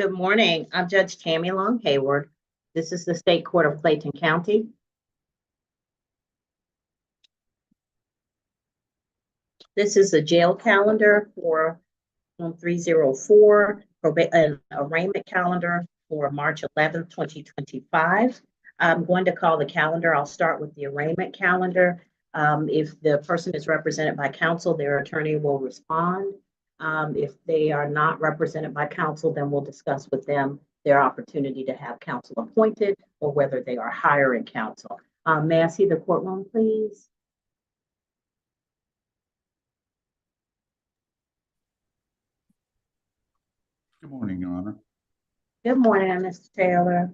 Good morning. I'm Judge Tammy Long Hayward. This is the State Court of Clayton County. This is the jail calendar for 304, an arraignment calendar for March 11th, 2025. I'm going to call the calendar. I'll start with the arraignment calendar. If the person is represented by counsel, their attorney will respond. If they are not represented by counsel, then we'll discuss with them their opportunity to have counsel appointed or whether they are hiring counsel. May I see the courtroom, please? Good morning, Your Honor. Good morning, Mr. Taylor.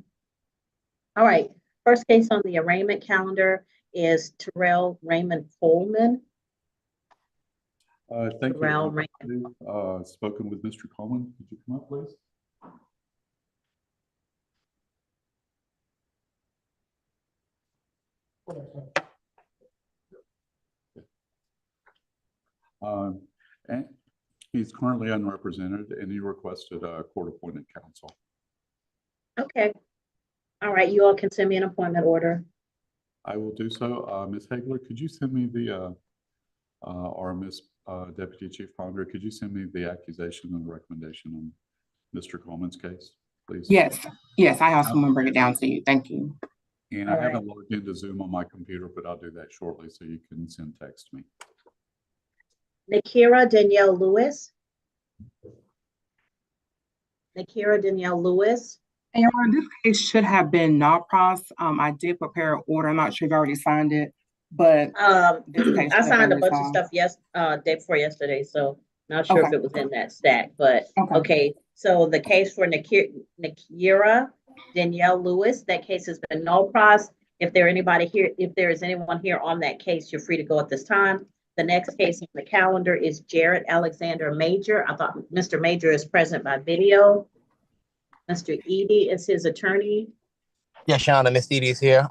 All right, first case on the arraignment calendar is Terrell Raymond Coleman. Thank Terrell you. Raymond. Spoken with Mr. Coleman. Could you come up, please? And he's currently unrepresented, and he requested a court-appointed counsel. Okay. All right, you all can send me an appointment order. I will do so. Ms. Hagler, could you send me the, or Ms. Deputy Chief Ponder, could you send me the accusation and recommendation on Mr. Coleman's case, please? Yes, I have someone bring it down to you. Thank you. And I haven't logged into Zoom on my computer, but I'll do that shortly so you can send text me. Nakira Danielle Lewis. Nakira Danielle Lewis. And Your Honor, this case should have been not pros. I did prepare an order. I'm not sure if you already signed it, but I signed a bunch of stuff day before yesterday, so not sure if it was in that stack, but okay. So the case for Nakira Danielle Lewis, that case has been no pros. If there is anyone here on that case, you're free to go at this time. The next case on the calendar is Jared Alexander Major. I thought Mr. Major is present by video. Mr. Edie is his attorney. Yes, Your Honor, Ms. Edie is here.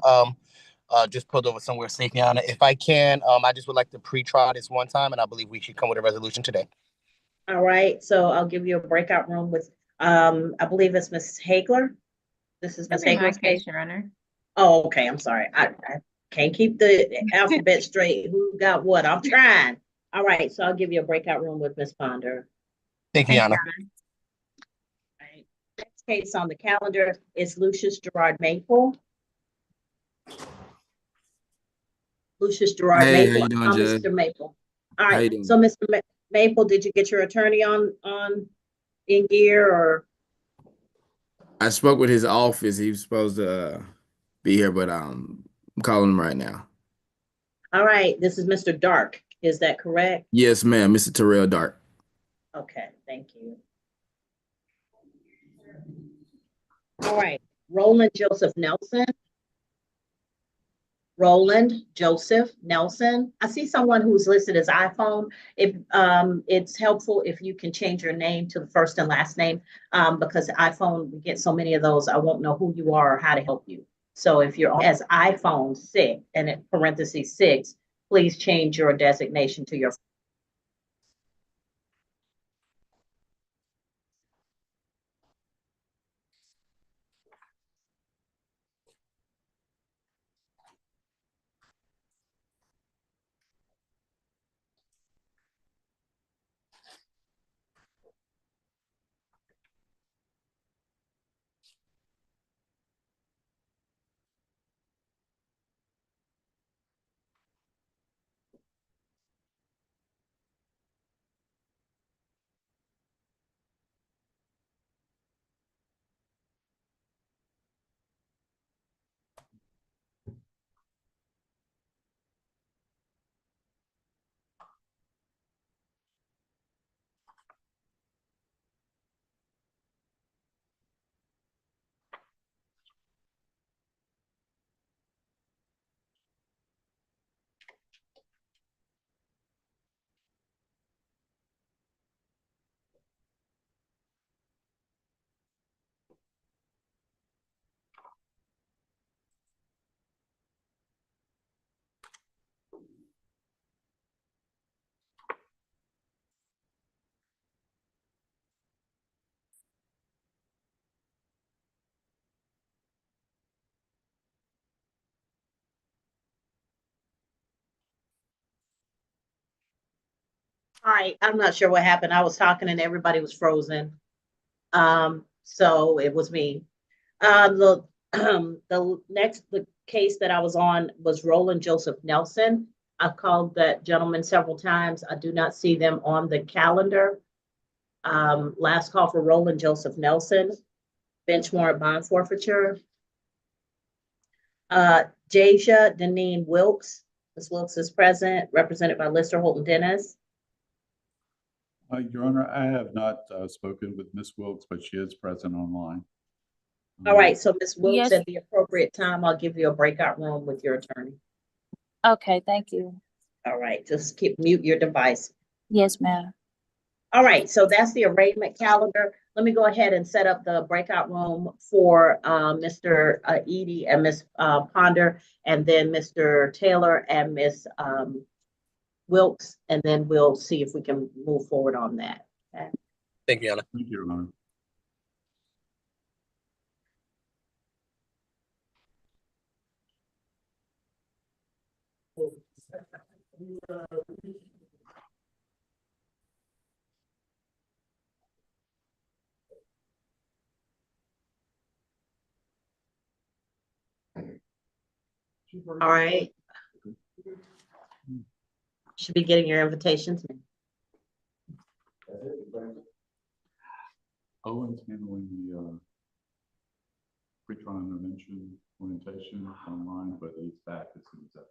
Just pulled over somewhere safe, Your Honor. If I can, I just would like to pre-trial this one time, and I believe we should come with a resolution today. All right, so I'll give you a breakout room with, I believe it's Ms. Hagler. This is Ms. Hagler's case, Your Honor. Oh, okay, I'm sorry. I can't keep the alphabet straight. Who got what? I'm trying. All right, so I'll give you a breakout room with Ms. Ponder. Thank you, Your Honor. All right. Next case on the calendar is Lucius Gerard Maple. Lucius Gerard Hey, Maple. how you doing, Judge? Mr. Maple. All right, so Mr. Maple, did you get your attorney in gear or? I spoke with his office. He was supposed to be here, but I'm calling him right now. All right, this is Mr. Dark. Is that correct? Yes, ma'am. Mr. Terrell Dark. Okay, thank you. All right, Roland Joseph Nelson. Roland Joseph Nelson. I see someone who's listed as iPhone. If it's helpful if you can change your name to the first and last name, because iPhone, we get so many of those, I won't know who you are or how to help you. So if you're as iPhone 6 and in parentheses 6, please change your designation to your. All right, I'm not sure what happened. I was talking and everybody was frozen. So it was me. The the case that I was on was Roland Joseph Nelson. I've called that gentleman several times. I do not see them on the calendar. Last call for Roland Joseph Nelson, bench warrant bond forfeiture. Jasia Deneen Wilkes. Ms. Wilkes is present, represented by Lister Holton Dennis. Your Honor, I have not spoken with Ms. Wilkes, but she is present online. All right, so Ms. Wilkes, Yes. at the appropriate time, I'll give you a breakout room with your attorney. Okay, thank you. All right, just mute your device. Yes, ma'am. All right, so that's the arraignment calendar. Let me go ahead and set up the breakout room for Mr. Edie and Ms. Ponder, and then Mr. Taylor and Ms. Wilkes, and then we'll see if we can move forward on that. Okay. Thank you, Your Honor. Thank you, Your Honor. All right. Should be getting your invitations. Owen's handling the pre-trial intervention orientation online, but he's back as soon as that.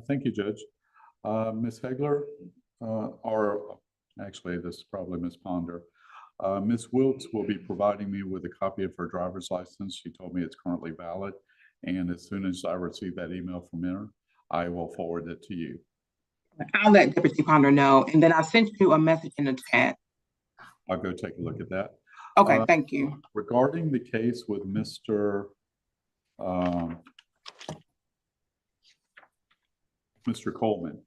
Thank you, Judge. Ms. Hegler, or actually, this is probably Ms. Ponder. Ms. Wilkes will be providing me with a copy of her driver's license. She told me it's currently valid. And as soon as I receive that email from her, I will forward it to you. I'll let Deputy Ponder know, and then I sent you a message in the chat. I'll go take a look at that. Okay, thank you. Regarding the case with Mr. Coleman.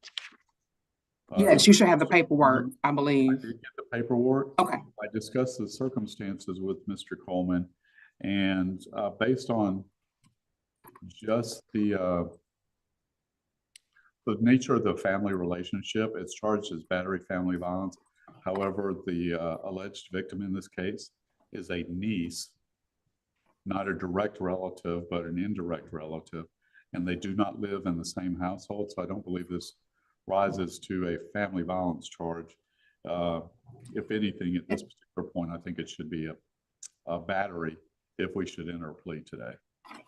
Yes, you should have the paperwork, I I believe. did get the paperwork. Okay. I discussed the circumstances with Mr. Coleman, and based on just the nature of the family relationship, it's charged as battery family violence. However, the alleged victim in this case is a niece, not a direct relative, but an indirect relative, and they do not live in the same household. So I don't believe this rises to a family violence charge. If anything, at this particular point, I think it should be a battery if we should enter a plea today.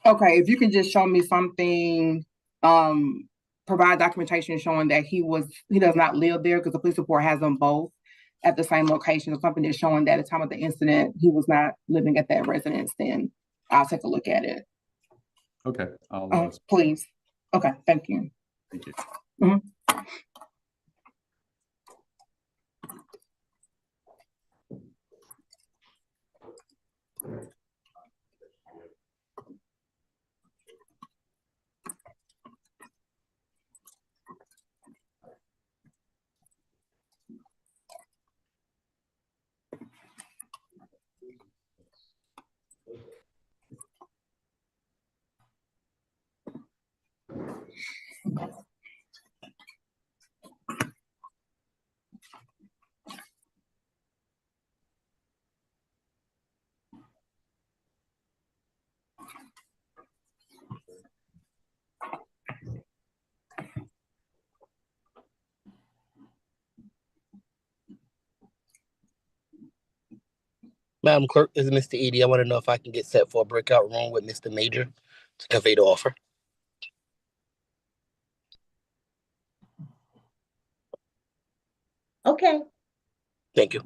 Okay, if you can just show me something, provide documentation showing that he does not live there, because the police report has them both at the same location, or something that's showing that at the time of the incident, he was not living at that residence, then I'll take a look at it. Okay. Please. Okay, thank you. Thank you. Mhm. Madam Clerk, this is Mr. Edie. I want to know if I can get set for a breakout room with Mr. Major to convey the offer. Okay. Thank you.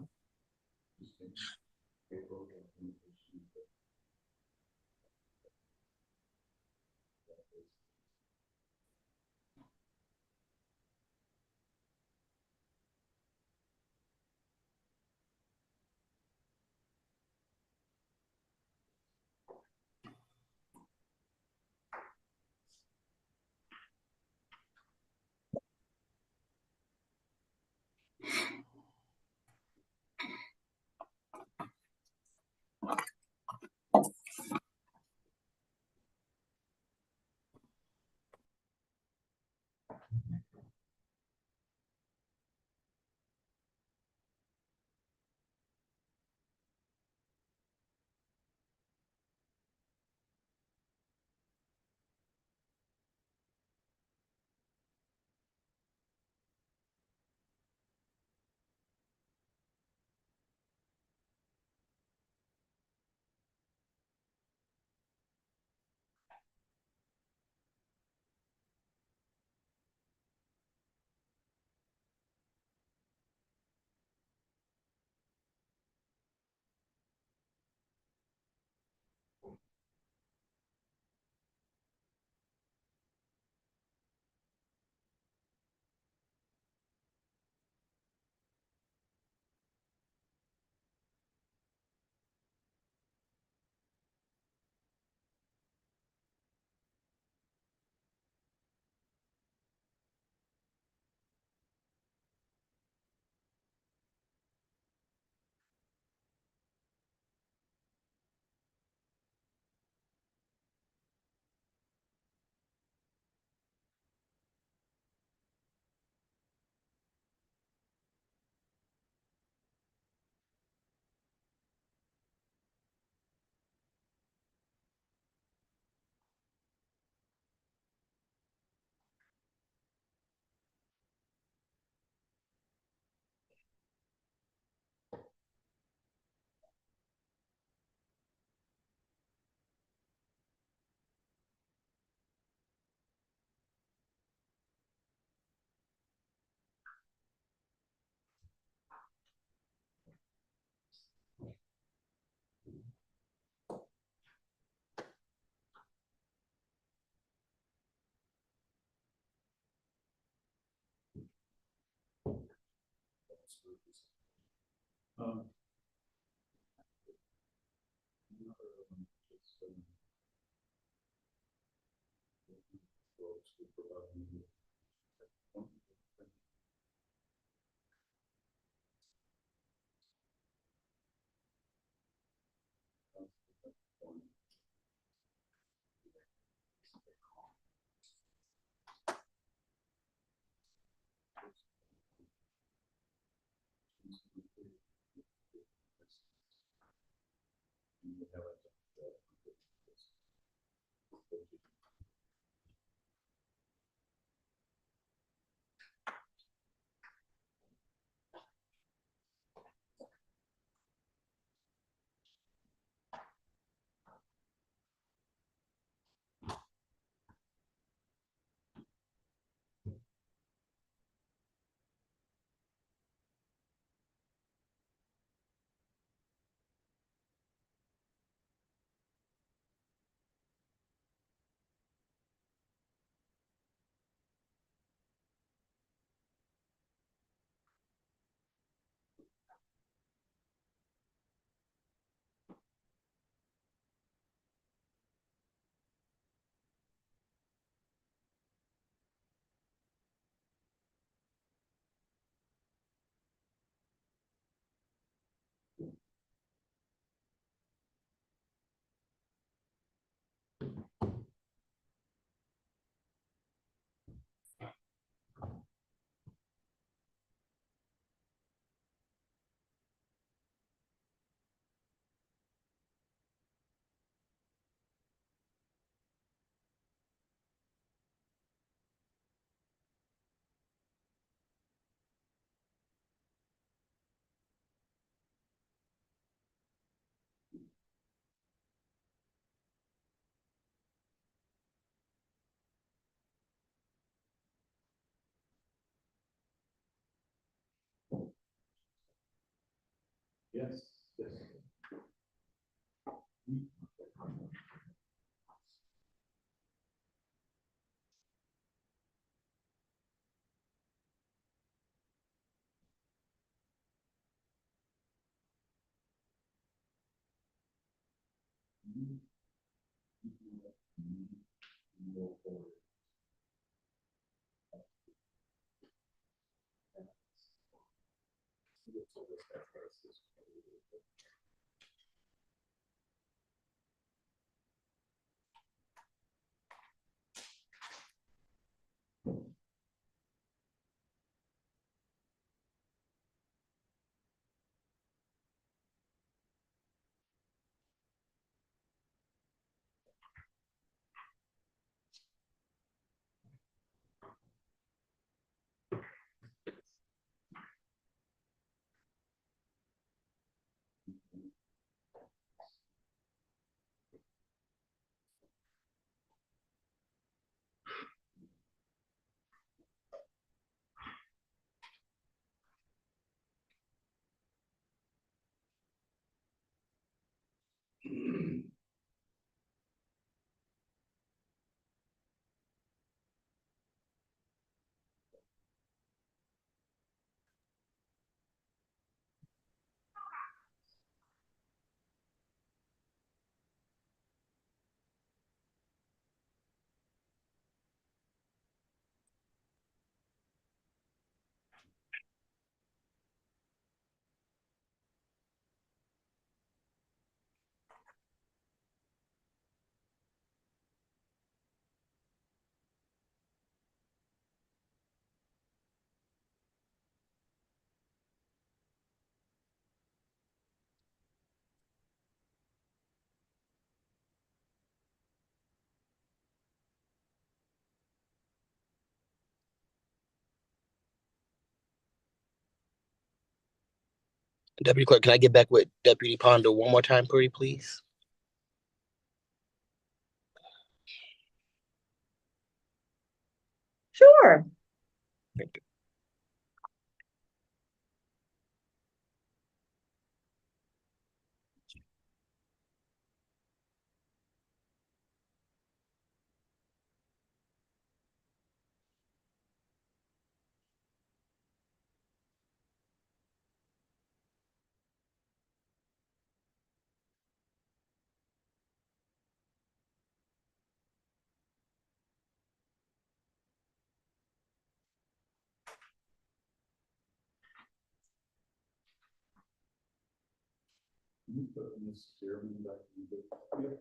Yes, yes. Deputy Clerk, can I get back with Deputy Ponder one more time, pretty please? Sure. Thank you. you put Ms. Chairman back in the-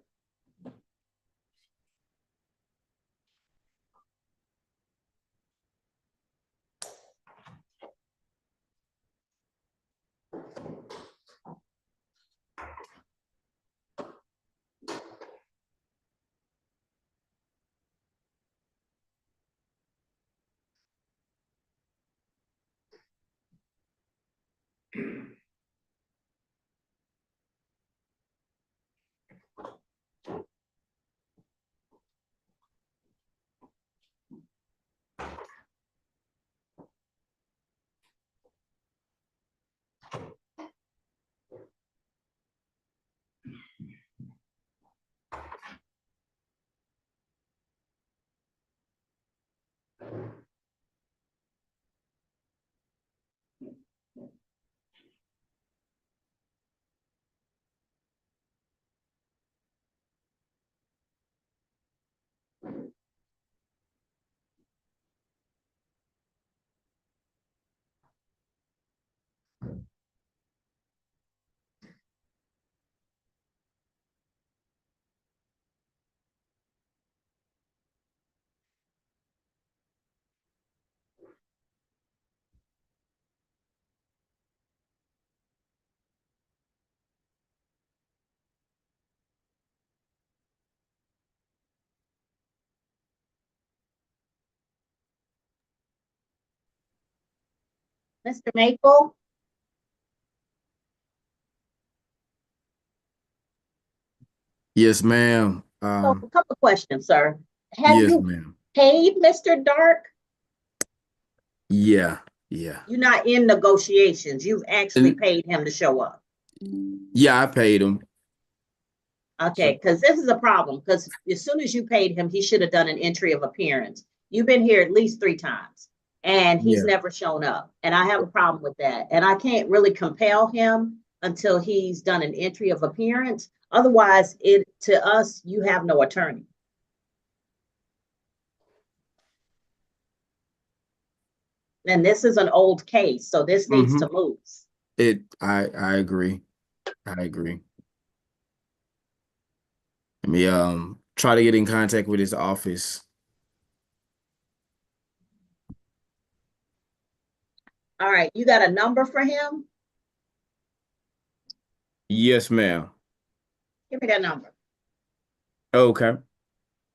Mr. Maple? Yes, ma'am. So a couple questions, sir. Have Yes, you ma'am. paid Mr. Dark? Yeah. You're not in negotiations. You've actually And- paid him to show up. Yeah, I paid him. Okay, because this is a problem, because as soon as you paid him, he should have done an entry of appearance. You've been here at least 3 times, and he's Yeah. never shown up. And I have a problem with that. And I can't really compel him until he's done an entry of appearance. Otherwise, to us, you have no attorney. And this is an old case, so this needs to move. I agree. I agree. Let me try to get in contact with his office. All right, you got a number for him? Yes, ma'am. Give me that number. Okay.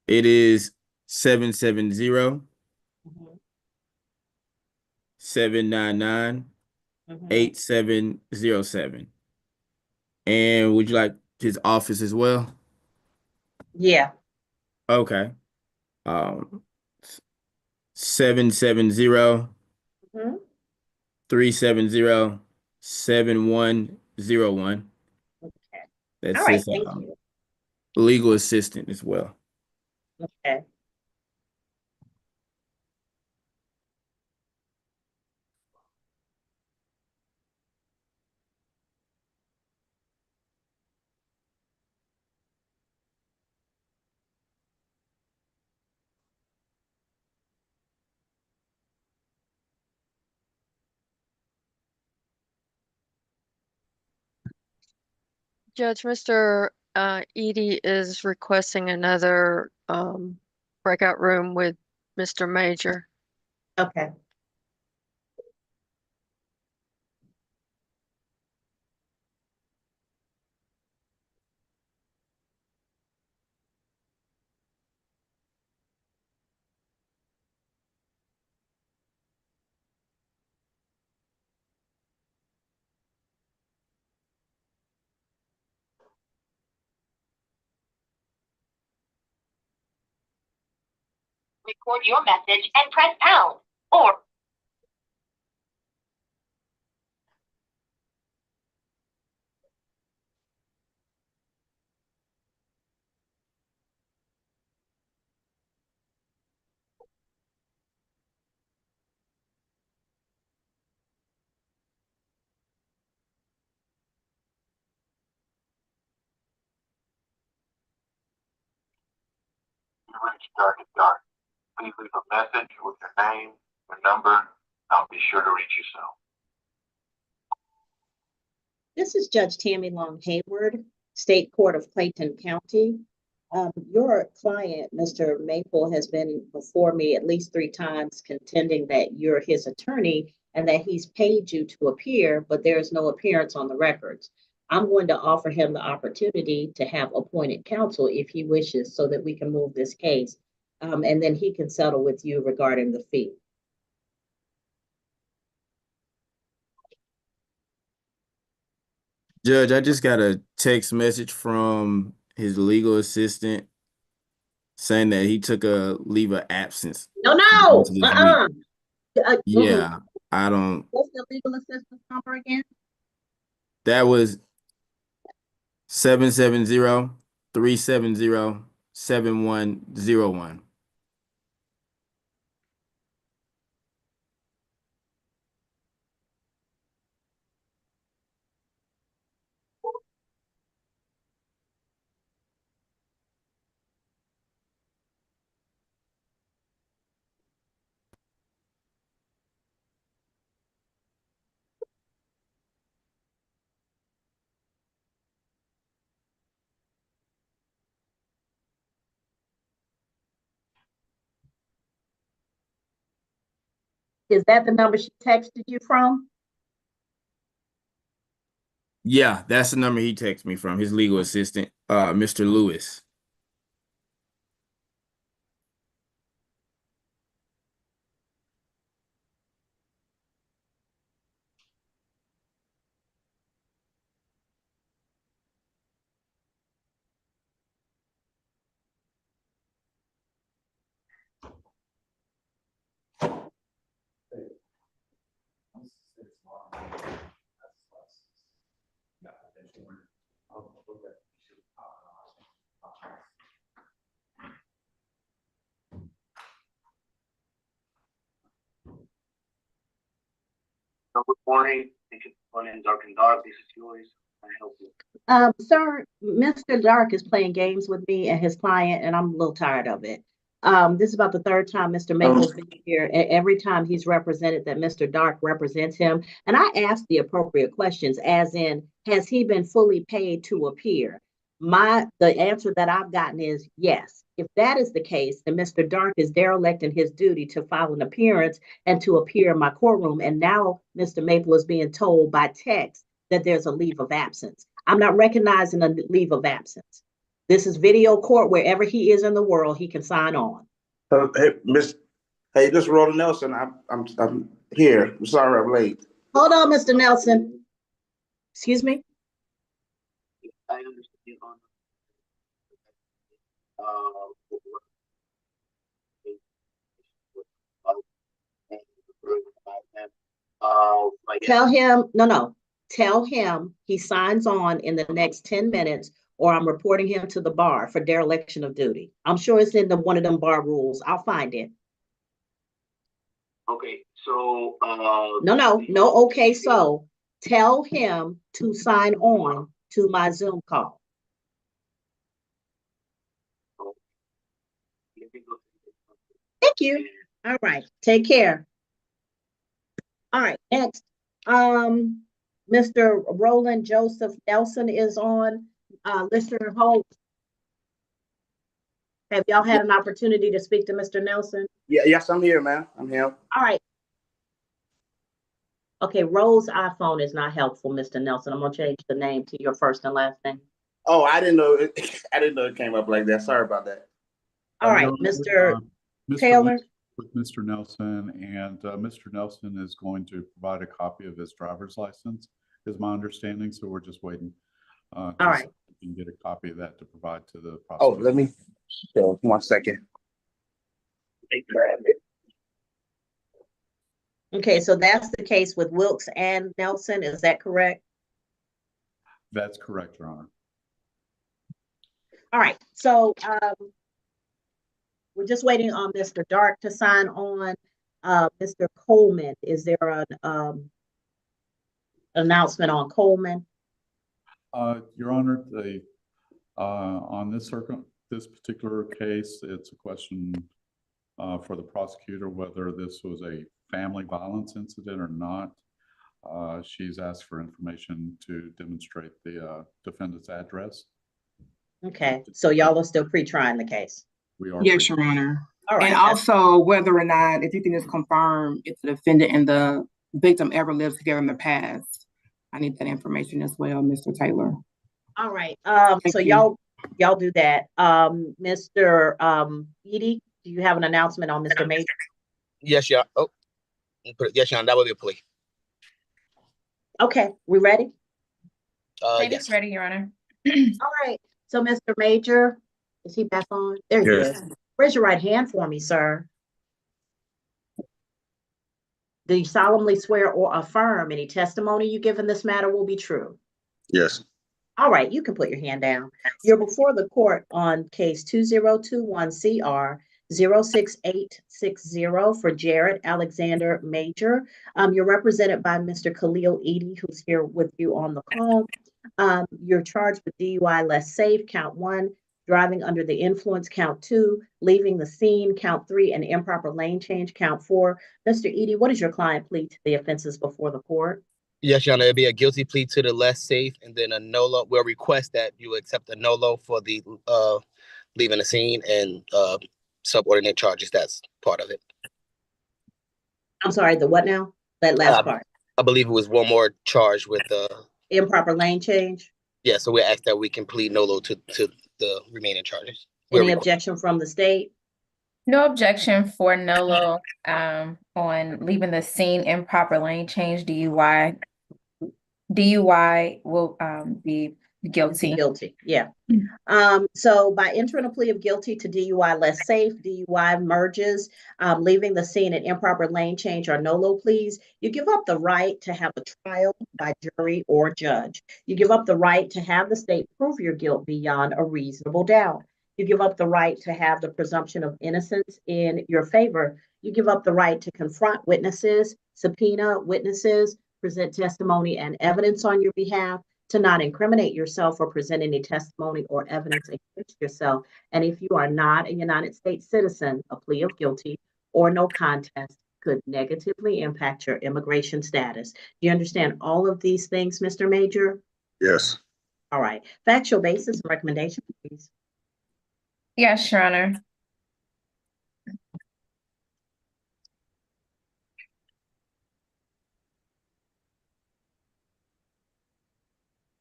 It is 770 799 8707. And would you like his office as well? Yeah. Okay. 770 Mhm. 370 7101. Okay. That's All right, his thank you. legal assistant as well. Okay. Judge, Mr. Edie is requesting another breakout room with Mr. Major. Okay. Record your message and press pound or When it started dark, please leave a message with your name, your number. I'll be sure to reach you soon. This is Judge Tammy Long Hayward, State Court of Clayton County. Your client, Mr. Maple, has been before me at least 3 times contending that you're his attorney and that he's paid you to appear, but there's no appearance on the records. I'm going to offer him the opportunity to have appointed counsel if he wishes so that we can move this case. And then he can settle with you regarding the fee. Judge, I just got a text message from his legal assistant saying that he took a leave of absence. No. Yeah, I don't. What's the legal assistance number again? That was 770-370-7101. Is that the number she texted you from? Yeah, that's the number he texted me from, his legal assistant, Mr. Lewis. Good morning. Thank you for calling Dark and Dark. This is yours. Can I help you? Sir, Mr. Dark is playing games with me and his client, and I'm a little tired of it. This is about the 3rd time Mr. Maple's been here, and every time he's represented that Mr. Dark represents him. And I asked the appropriate questions, as in, has he been fully paid to appear? The answer that I've gotten is yes. If that is the case, then Mr. Dark is derelict in his duty to file an appearance and to appear in my courtroom. And now Mr. Maple is being told by text that there's a leave of absence. I'm not recognizing a leave of absence. This is video court. Wherever he is in the world, he can sign on. Hey, this is Roland Nelson. I'm here. I'm sorry I'm late. Hold on, Mr. Nelson. Excuse me. I understand. Tell him, no. Tell him he signs on in the next 10 minutes or I'm reporting him to the bar for dereliction of duty. I'm sure it's in one of them bar rules. I'll find it. Okay, so No, okay, so tell him to sign on to my Zoom call. Thank you. All right, take care. All right, next. Mr. Roland Joseph Nelson is on. Mr. Holt, have y'all had an opportunity to speak to Mr. Nelson? Yeah, yes, I'm here, man. I'm here. All right. Okay, Rose's iPhone is not helpful, Mr. Nelson. I'm gonna change the name to your first and last name. Oh, I didn't know it came up like that. Sorry about that. All right, Mr. Taylor. With Mr. Nelson, and Mr. Nelson is going to provide a copy of his driver's license, is my understanding. So we're just waiting. All right. You can get a copy of that to provide to the prosecutor. Oh, let me show 1 second. Okay, so that's the case with Wilkes and Nelson. Is that correct? That's correct, Your Honor. All right, so we're just waiting on Mr. Dark to sign on. Mr. Coleman, is there an announcement on Coleman? Your Honor, on this particular case, it's a question for the prosecutor whether this was a family violence incident or not. She's asked for information to demonstrate the defendant's address. Okay, so y'all are still pre-trying the case? We are. Yes, Your Honor. All right. And also whether or not, if you can just confirm if the defendant and the victim ever lived together in the past. I need that information as well, Mr. Taylor. All right, Thank so you. y'all do that. Mr. Edie, do you have an announcement on Mr. Major? Yes, Your Honor. Yes, Your Honor, that will be a plea. Okay, we ready? Yes. Ready, Your Honor. All right, so Mr. Major, is he back on? There he Yes. is. Raise your right hand for me, sir. Do you solemnly swear or affirm any testimony you give in this matter will be true? Yes. All right, you can put your hand down. You're before the court on case 2021 CR 06860 for Jared Alexander Major. You're represented by Mr. Khalil Edie, who's here with you on the call. You're charged with DUI less safe, count 1, driving under the influence, count 2, leaving the scene, count 3, and improper lane change, count 4. Mr. Edie, what is your client plead to the offenses before the court? Yes, Your Honor, it'll be a guilty plea to the less safe, and then a NOLO. We'll request that you accept a NOLO for the leaving the scene and subordinate charges. That's part of it. I'm sorry, the what now? That last part. I believe it was one more charge with Improper lane change? yeah, so we ask that we can plead NOLO to the remaining charges. Any objection from the state? No objection for NOLO on leaving the scene, improper lane change, DUI. DUI will be guilty. Guilty, yeah. So by entering a plea of guilty to DUI less safe, DUI merges, leaving the scene and improper lane change or NOLO pleas, you give up the right to have a trial by jury or judge. You give up the right to have the state prove your guilt beyond a reasonable doubt. You give up the right to have the presumption of innocence in your favor. You give up the right to confront witnesses, subpoena witnesses, present testimony and evidence on your behalf, to not incriminate yourself or present any testimony or evidence against yourself. And if you are not a United States citizen, a plea of guilty or no contest could negatively impact your immigration status. Do you understand all of these things, Mr. Major? Yes. All right. Factual basis and recommendation, please. Yes, Your Honor.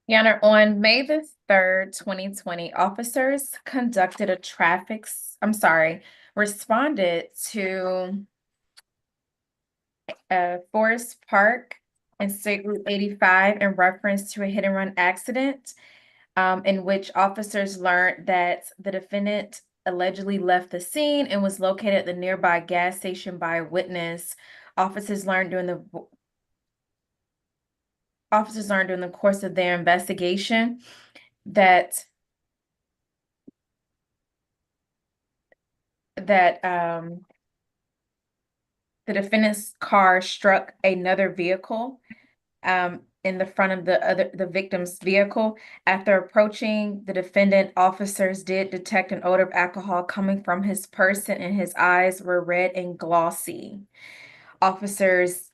Your Honor, on May the 3rd, 2020, officers conducted a responded to Forest Park and State Route 85 in reference to a hit and run accident in which officers learned that the defendant allegedly left the scene and was located at the nearby gas station by a witness. Officers learned during the course of their investigation that the defendant's car struck another vehicle in the front of the victim's vehicle. After approaching the defendant, officers did detect an odor of alcohol coming from his person, and his eyes were red and glossy. Officers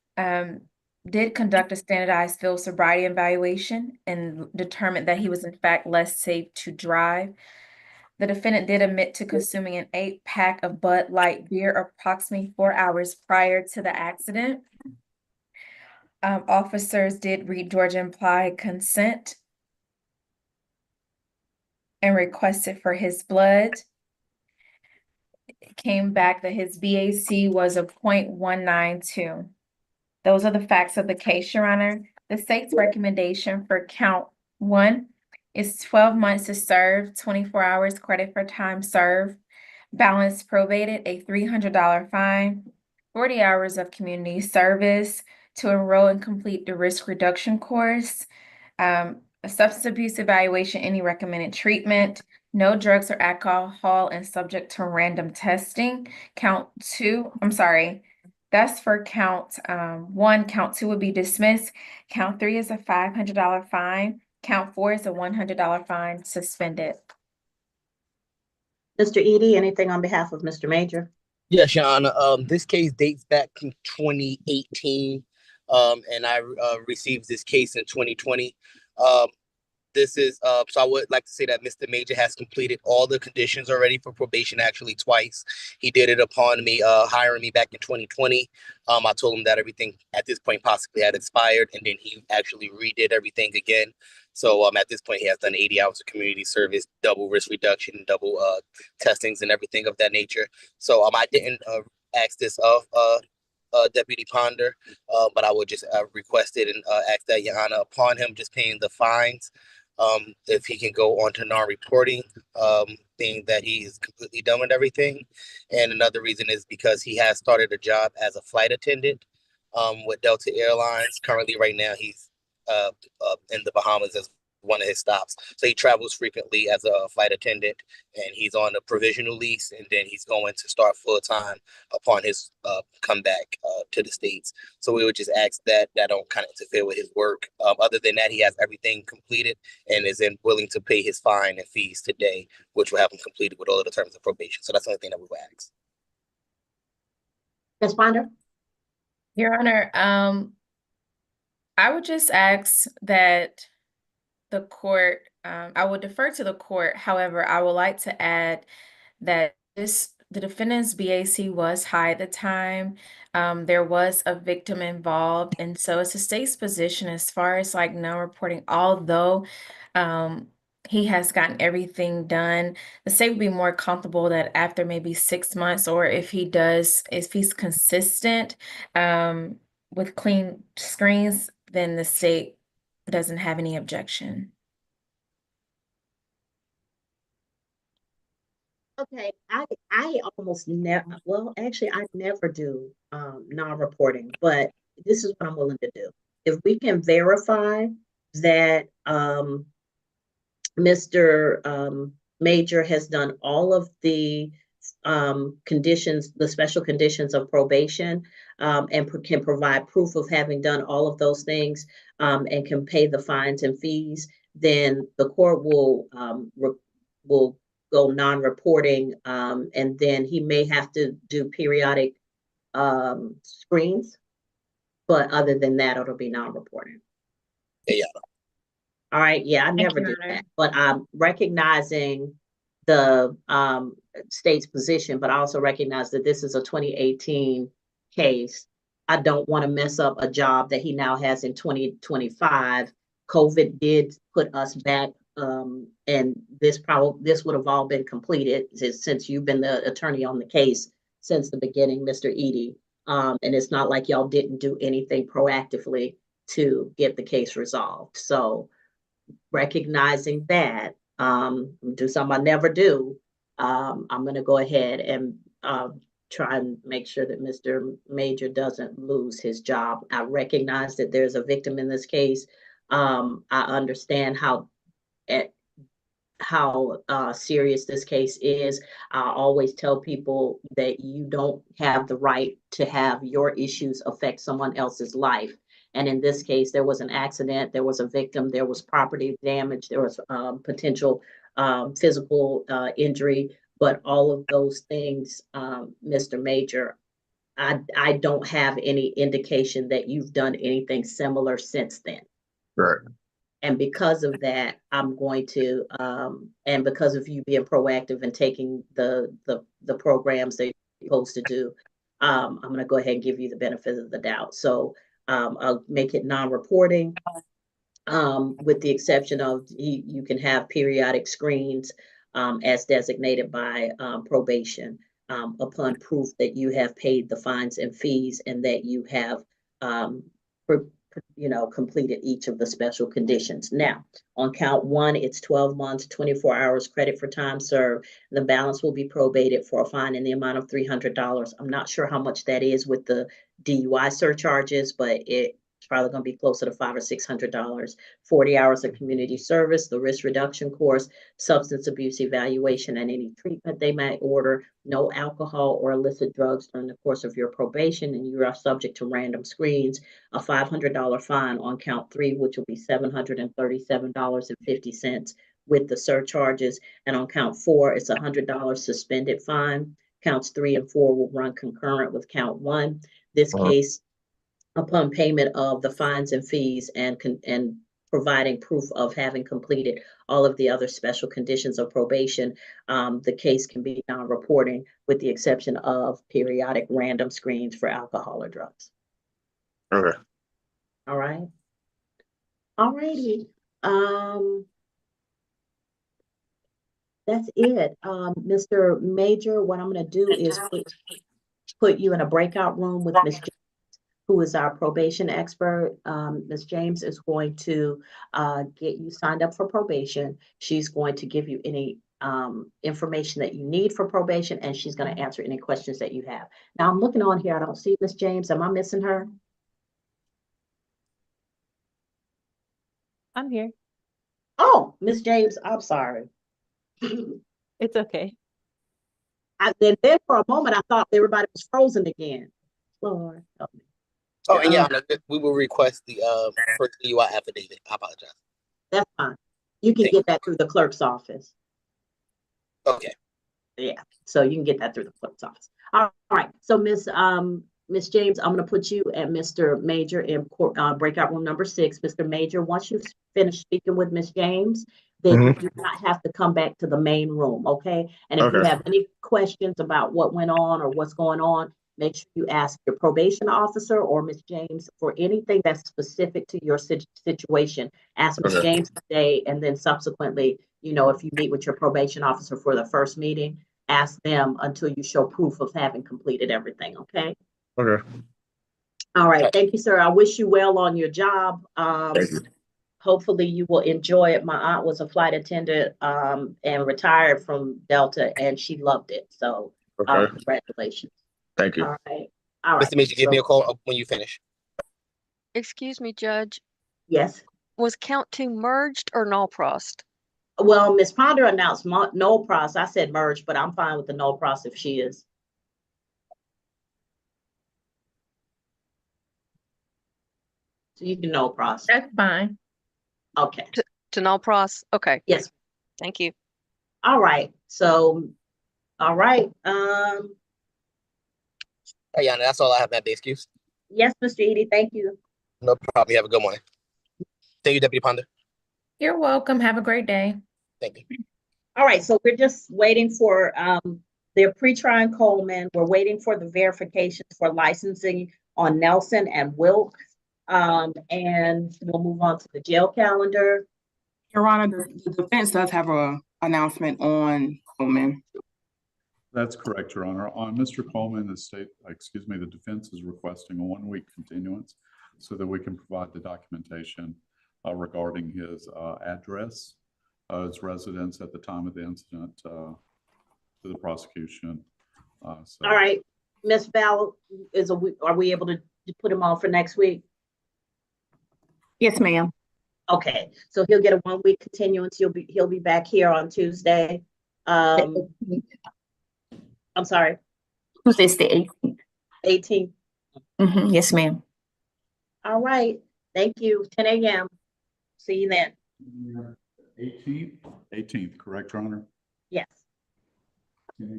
did conduct a standardized field sobriety evaluation and determined that he was in fact less safe to drive. The defendant did admit to consuming an 8-pack of Bud Light beer approximately 4 hours prior to the accident. Officers did read Georgia implied consent and requested for his blood. It came back that his BAC was a 0.192. Those are the facts of the case, Your Honor. The state's recommendation for count 1 is 12 months to serve, 24 hours credit for time served, balance probated, a $300 fine, 40 hours of community service to enroll and complete the risk reduction course, a substance abuse evaluation, any recommended treatment, no drugs or alcohol, and subject to random testing. That's for count 1. Count 2 would be dismissed. Count 3 is a $500 fine. Count 4 is a $100 fine, suspended. Mr. Edie, anything on behalf of Mr. Major? Yes, Your Honor. This case dates back to 2018. And I received this case in 2020. This is, so I would like to say that Mr. Major has completed all the conditions already for probation, actually twice. He did it upon me hiring me back in 2020. I told him that everything at this point possibly had expired, and then he actually redid everything again. So at this point, he has done 80 hours of community service, double risk reduction, double testings and everything of that nature. So I didn't ask this of Deputy Ponder, but I would just request it and ask that, Your Honor, upon him just paying the fines, if he can go on to non-reporting, being that he is completely done with everything. And another reason is because he has started a job as a flight attendant with Delta Airlines. Currently, right now, he's in the Bahamas as one of his stops. So he travels frequently as a flight attendant, and he's on a provisional lease, and then he's going to start full-time upon his comeback to the States. So we would just ask that don't kind of interfere with his work. Other than that, he has everything completed and is willing to pay his fine and fees today, which will have him completed with all of the terms of probation. So that's the only thing that we would ask. Ms. Ponder? Your Honor, I would just ask that the court, I would defer to the court. However, I would like to add that the defendant's BAC was high at the time. There was a victim involved. And so it's the state's position as far as like non-reporting, although he has gotten everything done, the state would be more comfortable that after maybe 6 months, or if he's consistent with clean screens, then the state doesn't have any objection. Okay, I almost never, well, actually, I never do non-reporting, but this is what I'm willing to do. If we can verify that Mr. Major has done all of the conditions, the special conditions of probation, and can provide proof of having done all of those things, and can pay the fines and fees, then the court will go non-reporting, and then he may have to do periodic screens, but other than that, it'll be non-reporting. Yeah. All right, yeah, I never did that, but I'm recognizing the state's position, but I also recognize that this is a 2018 case. I don't want to mess up a job that he now has in 2025. COVID did put us back, and this would have all been completed since you've been the attorney on the case since the beginning, Mr. Edie. And it's not like y'all didn't do anything proactively to get the case resolved. So recognizing that, do something I never do, I'm going to go ahead and try and make sure that Mr. Major doesn't lose his job. I recognize that there's a victim in this case. I understand how serious this case is. I always tell people that you don't have the right to have your issues affect someone else's life. And in this case, there was an accident, there was a victim, there was property damage, there was potential physical injury, but all of those things, Mr. Major, I don't have any indication that you've done anything similar since then. Right. And because of that, I'm going to, and because of you being proactive and taking the programs that you're supposed to do, I'm going to go ahead and give you the benefit of the doubt. So I'll make it non-reporting, with the exception of you can have periodic screens as designated by probation upon proof that you have paid the fines and fees and that you have completed each of the special conditions. Now, on count 1, it's 12 months, 24 hours credit for time served. The balance will be probated for a fine in the amount of $300. I'm not sure how much that is with the DUI surcharges, but it's probably going to be closer to $500 or $600. 40 hours of community service, the risk reduction course, substance abuse evaluation, and any treatment they might order. No alcohol or illicit drugs during the course of your probation, and you are subject to random screens. A $500 fine on count 3, which will be $737.50 with the surcharges. And on count 4, it's a $100 suspended fine. Counts 3 and 4 will run concurrent with count 1. This case upon payment of the fines and fees and providing proof of having completed all of the other special conditions of probation, the case can be non-reporting with the exception of periodic random screens for alcohol or drugs. Okay. All right. All righty. That's it. Mr. Major, what I'm going to do is put you in a breakout room with Ms. James, who is our probation expert. Ms. James is going to get you signed up for probation. She's going to give you any information that you need for probation, and she's going to answer any questions that you have. Now, I'm looking on here. I don't see Ms. James. Am I missing her? I'm here. Oh, Ms. James, I'm sorry. It's okay. Then for a moment, I thought everybody was frozen again. Lord help me. Oh, and yeah, we will request the first DUI affidavit. I apologize. That's fine. You can get that through the clerk's office. Okay. Yeah, so you can get that through the clerk's office. All right. So Miss James, I'm going to put you and Mr. Major in breakout room number 6. Mr. Major, once you've finished speaking with Miss James, then you do not have to come back to the main room, okay? And if you have any questions about what went on or what's going on, make sure you ask your probation officer or Miss James for anything that's specific to your situation. Ask Miss James today, and then subsequently, you know, if you meet with your probation officer for the first meeting, ask them until you show proof of having completed everything, okay? Okay. All right. Thank you, sir. I wish you well on your job. Thank you. Hopefully you will enjoy it. My aunt was a flight attendant and retired from Delta, and she loved it. So congratulations. Thank you. All right. All right. Mr. Major, give me a call when you finish. Excuse me, Judge. Yes. Was count 2 merged or null prost? Well, Ms. Ponder announced null pros. I said merge, but I'm fine with the null pros if she is. So you can null pros. That's fine. Okay. To null pros? Okay. Yes. Thank you. All right. So, all right. Ayana, that's all I have that day. Excuse. Yes, Mr. Edie. Thank you. No problem. You have a good morning. Thank you, Deputy Ponder. You're welcome. Have a great day. Thank you. All right. So we're just waiting for they're pre-trying Coleman. We're waiting for the verifications for licensing on Nelson and Wilkes. And we'll move on to the jail calendar. Your Honor, the defense does have an announcement on Coleman. That's correct, Your Honor. On Mr. Coleman, the defense is requesting a 1-week continuance so that we can provide the documentation regarding his address, his residence at the time of the incident to the prosecution. All right, Ms. Val, are we able to put him on for next week? Yes, ma'am. Okay, so he'll get a 1-week continuance. He'll be back here on Tuesday. I'm sorry. Tuesday's the 18th. 18th. Yes, ma'am. All right. Thank you. 10 a.m. See you then. 18th, correct, Your Honor? Yes.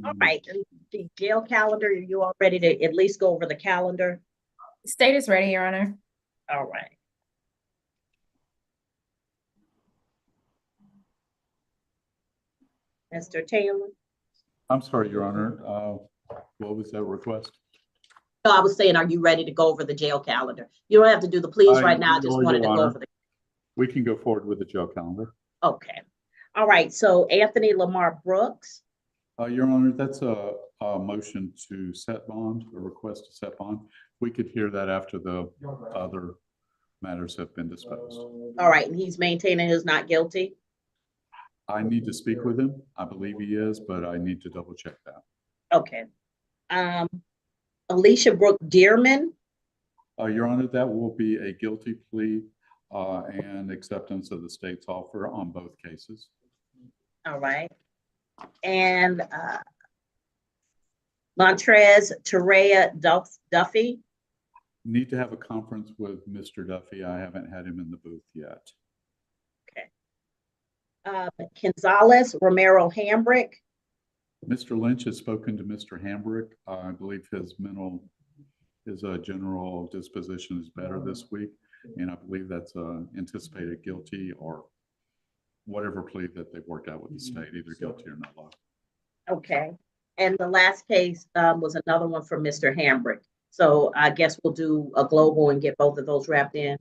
All right. The jail calendar, are you all ready to at least go over the calendar? State is ready, Your Honor. All right. Mr. Taylor? I'm sorry, Your Honor. What was that request? No, I was saying, are you ready to go over the jail calendar? You don't have to do the pleas right now. I just wanted to go over the. We can go forward with the jail calendar. Okay. All right. So Anthony Lamar Brooks. Your Honor, that's a motion to set bond, a request to set bond. We could hear that after the other matters have been disposed. All right. And he's maintaining his not guilty. I need to speak with him. I believe he is, but I need to double check that. Okay. Alicia Brooke Dearman. Your Honor, that will be a guilty plea and acceptance of the state's offer on both cases. All right. And Montrez Terea Duffy. Need to have a conference with Mr. Duffy. I haven't had him in the booth yet. Gonzalez Romero Hambrick. Mr. Lynch has spoken to Mr. Hambrick. I believe his mental his general disposition is better this week. And I believe that's anticipated guilty or whatever plea that they've worked out with the state, either guilty or not law. Okay. And the last case was another one for Mr. Hambrick. So I guess we'll do a global and get both of those wrapped in.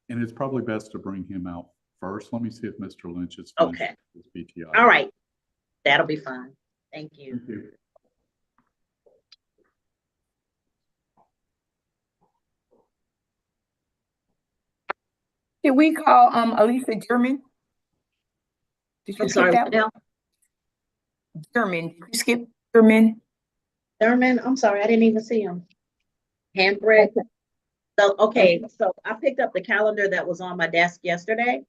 And it's probably best to bring him out first. Let me see if Mr. Lynch is Okay. finished his BTI. All right. That'll be fine. Thank you. Thank you. Did we call Elisa German? Did you I'm skip sorry, that what now? one? German. Did you skip German? Thurman, I'm sorry, I didn't even see him. Hambrick. So, okay, so I picked up the calendar that was on my desk yesterday.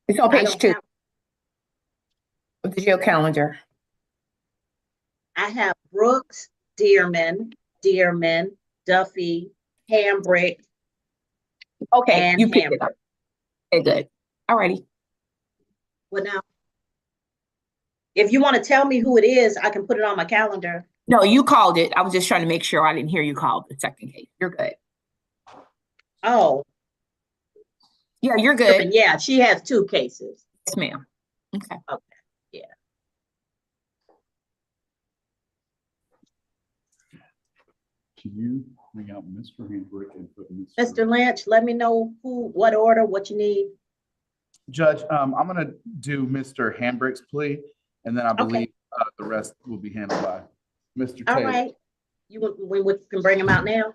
It's on I page don't 2 have- of the jail calendar. I have Brooks, Dearman, Duffy, Hambrick, Okay, and you picked it Hambrick. up. Okay, good. All righty. Well, now, if you want to tell me who it is, I can put it on my calendar. No, you called it. I was just trying to make sure I didn't hear you call the second case. You're good. Oh, Yeah, you're good. yeah, she has 2 cases. Yes, ma'am. Okay. Can you bring out Mr. Hambrick and put Mr. Lynch, let me know what order, what you need. Judge, I'm gonna do Mr. Hambrick's plea, and then I believe the rest will be handled by Mr. All Tate. right. We can bring him out now?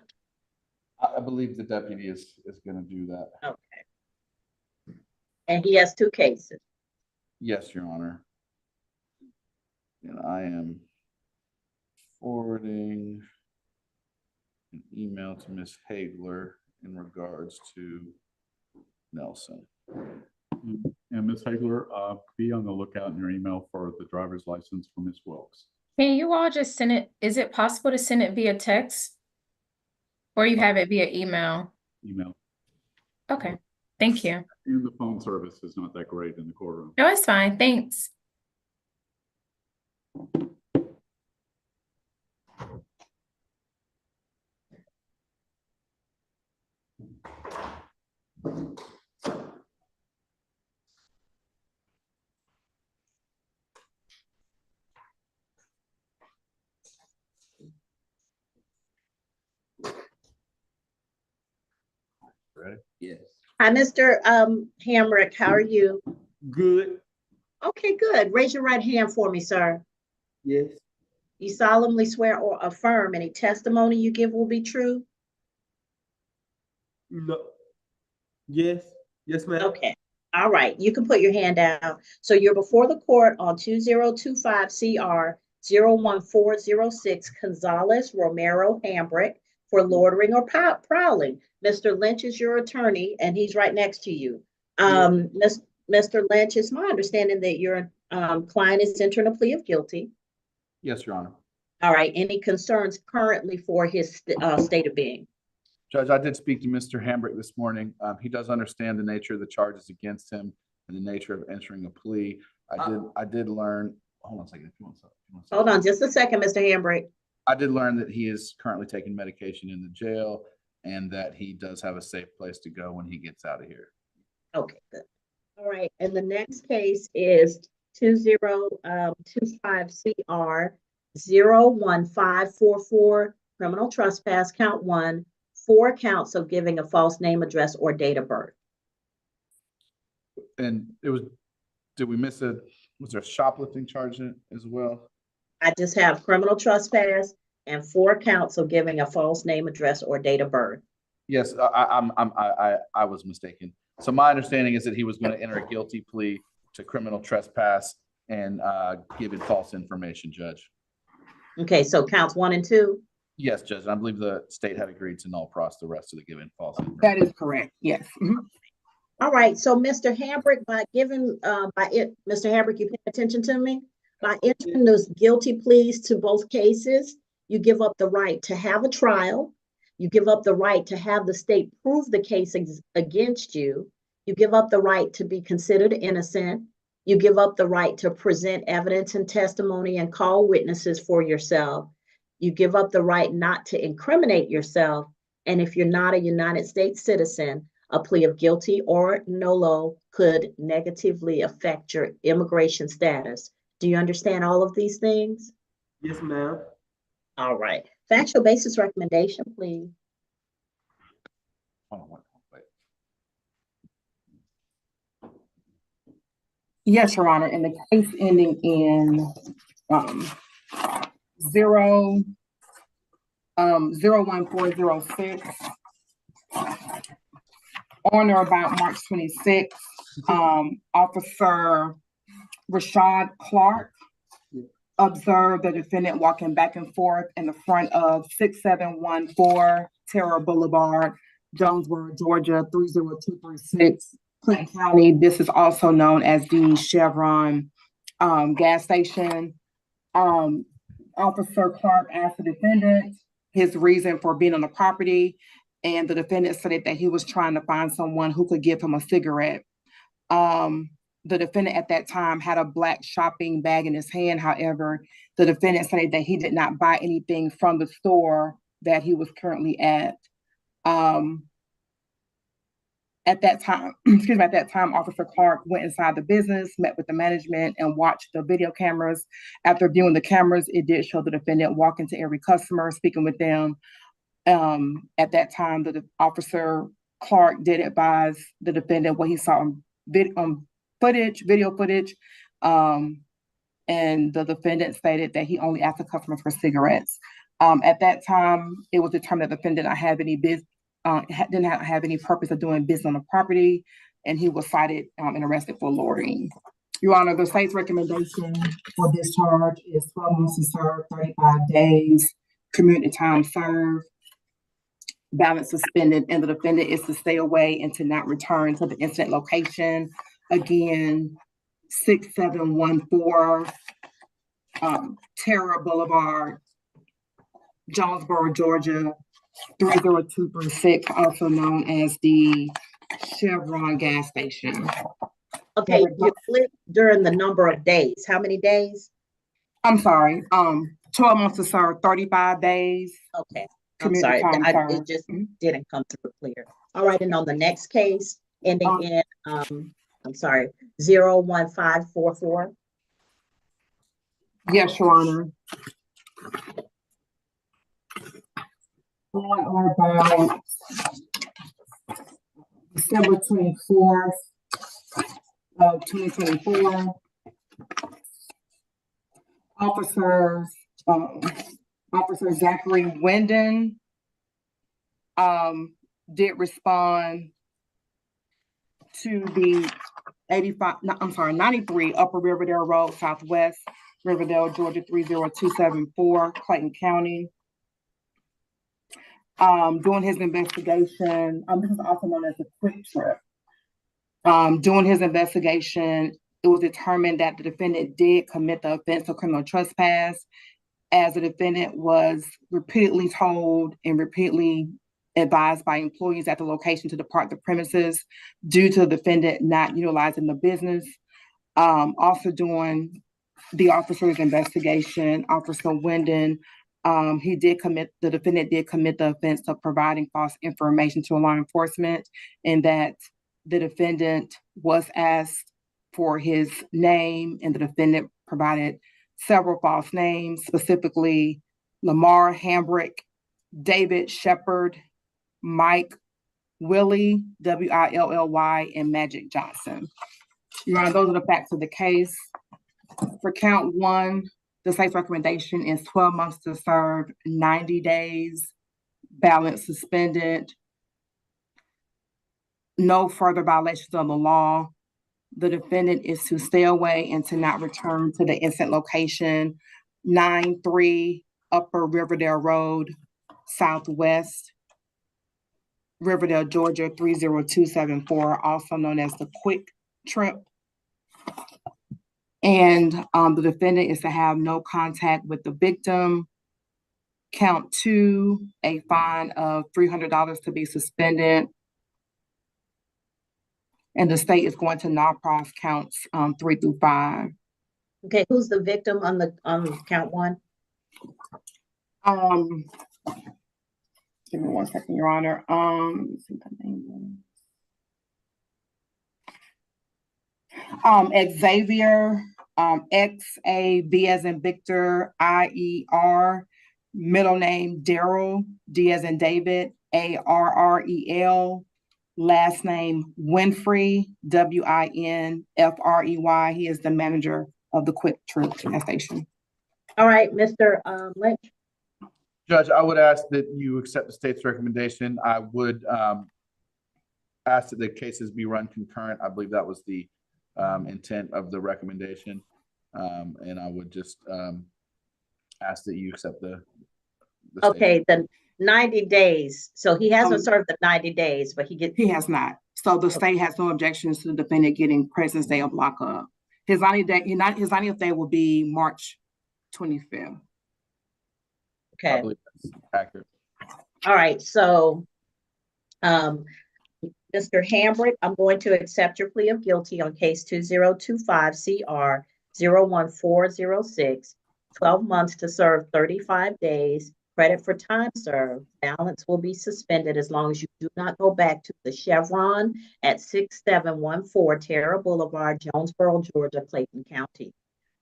I believe the deputy is gonna do that. Okay. And he has 2 cases. Yes, Your Honor. And I am forwarding an email to Ms. Hagler in regards to Nelson. And Ms. Hagler, be on the lookout in your email for the driver's license for Ms. Wilkes. Can you all just send it? Is it possible to send it via text? Or you have it via email? Email. Okay, thank you. And the phone service is not that great in the courtroom. No, it's fine. Thanks. Ready? Yes. Hi, Mr. Hamrick, how are you? Good. Okay, good. Raise your right hand for me, sir. Yes. You solemnly swear or affirm any testimony you give will be true? No. Yes. Yes, ma'am. Okay. All right. You can put your hand down. So you're before the court on 2025 CR 01406 Gonzalez Romero Hambrick for loitering or prowling. Mr. Lynch is your attorney and he's right next to you. Mr. Lynch, it's my understanding that your client is entering a plea of guilty. Yes, Your Honor. All right. Any concerns currently for his state of being? Judge, I did speak to Mr. Hambrick this morning. He does understand the nature of the charges against him and the nature of entering a plea. I did learn, hold on a second. If you want to, Hold on just a second, Mr. Hambrick. I did learn that he is currently taking medication in the jail and that he does have a safe place to go when he gets out of here. Okay, good. All right, and the next case is 2025 CR 01544 criminal trespass, count 1, 4 counts of giving a false name, address, or date of birth. And it was, did we miss was there a shoplifting charge in it as well? I just have criminal trespass and 4 counts of giving a false name, address, or date of birth. Yes, I was mistaken. So my understanding is that he was going to enter a guilty plea to criminal trespass and giving false information, Judge. Okay, so counts 1 and 2? Yes, Judge. And I believe the state had agreed to null pros the rest of the giving false information. That is correct. Yes. Mhm. All right, so Mr. Hambrick, Mr. Hambrick, you pay attention to me? By entering those guilty pleas to both cases, you give up the right to have a trial. You give up the right to have the state prove the case against you. You give up the right to be considered innocent. You give up the right to present evidence and testimony and call witnesses for yourself. you give up the right not to incriminate yourself. And if you're not a United States citizen, a plea of guilty or nolo could negatively affect your immigration status. Do you understand all of these things? Yes, ma'am. All right. Factual basis recommendation, please. Yes, Your Honor, in the case ending in 01406, on or about March 26th, Officer Rashad Clark observed the defendant walking back and forth in the front of 6714 Terra Boulevard, Jonesboro, Georgia, 30236, Clinton County. This is also known as the Chevron gas station. Officer Clark asked the defendant his reason for being on the property, and the defendant said that he was trying to find someone who could give him a cigarette. The defendant at that time had a black shopping bag in his hand. However, the defendant said that he did not buy anything from the store that he was currently at. At that time, Officer Clark went inside the business, met with the management, and watched the video cameras. After viewing the cameras, it did show the defendant walking to every customer, speaking with them. At that time, Officer Clark did advise the defendant what he saw on video footage, and the defendant stated that he only asked the customers for cigarettes. At that time, it was determined that the defendant didn't have any purpose of doing business on the property, and he was cited and arrested for loitering. Your Honor, the state's recommendation for this charge is 12 months to serve, 35 days, community time served, balance suspended, and the defendant is to stay away and to not return to the incident location. Again, 6714 Terra Boulevard, Jonesboro, Georgia, 30236, also known as the Chevron gas station. Okay, you flipped during the number of days. How many days? I'm sorry, 12 months to serve, 35 days. Okay, I'm sorry, it just didn't come through clear. All right, and on the next case, ending in, I'm sorry, 01544. Yes, Your Honor. On or about December 24th of 2024, Officer Zachary Wyndon did respond to the 93 Upper Riverdale Road, Southwest, Riverdale, Georgia, 30274, Clayton County. Doing his investigation, this is also known as the quick trip. Doing his investigation, it was determined that the defendant did commit the offense of criminal trespass, as the defendant was repeatedly told and repeatedly advised by employees at the location to depart the premises due to the defendant not utilizing the business. Also doing the officer's investigation, Officer Wyndon, the defendant did commit the offense of providing false information to law enforcement, and that the defendant was asked for his name, and the defendant provided several false names, specifically Lamar Hambrick, David Shepard, Mike Willie, Willy, and Magic Johnson. Your Honor, those are the facts of the case. For count one, the state's recommendation is 12 months to serve, 90 days, balance suspended, no further violations of the law. The defendant is to stay away and to not return to the incident location, 93 Upper Riverdale Road, Southwest, Riverdale, Georgia, 30274, also known as the quick trip. And the defendant is to have no contact with the victim. Count two, a fine of $300 to be suspended. And the state is going to non-pros counts 3 through 5. Okay, who's the victim on count one? Give me 1 second, Your Honor. Let me see the name. Xavier, X-A-V as in Victor, I-E-R, middle name Daryl, D as in David, A-R-R-E-L, last name Winfrey, W-I-N-F-R-E-Y. He is the manager of the Quick Trip gas station. All right, Mr. Lynch. Judge, I would ask that you accept the state's recommendation. I would ask that the cases be run concurrent. I believe that was the intent of the recommendation. And I would just ask that you accept the Okay, the 90 days. So he hasn't served the 90 days, but he has not. So the state has no objections to the defendant getting President's Day of lockup. His 90th day will be March 25th. Okay. I believe that's accurate. All right, so Mr. Hambrick, I'm going to accept your plea of guilty on case 2025 CR 01406, 12 months to serve 35 days, credit for time served. Balance will be suspended as long as you do not go back to the Chevron at 6714 Terra Boulevard, Jonesboro, Georgia, Clayton County.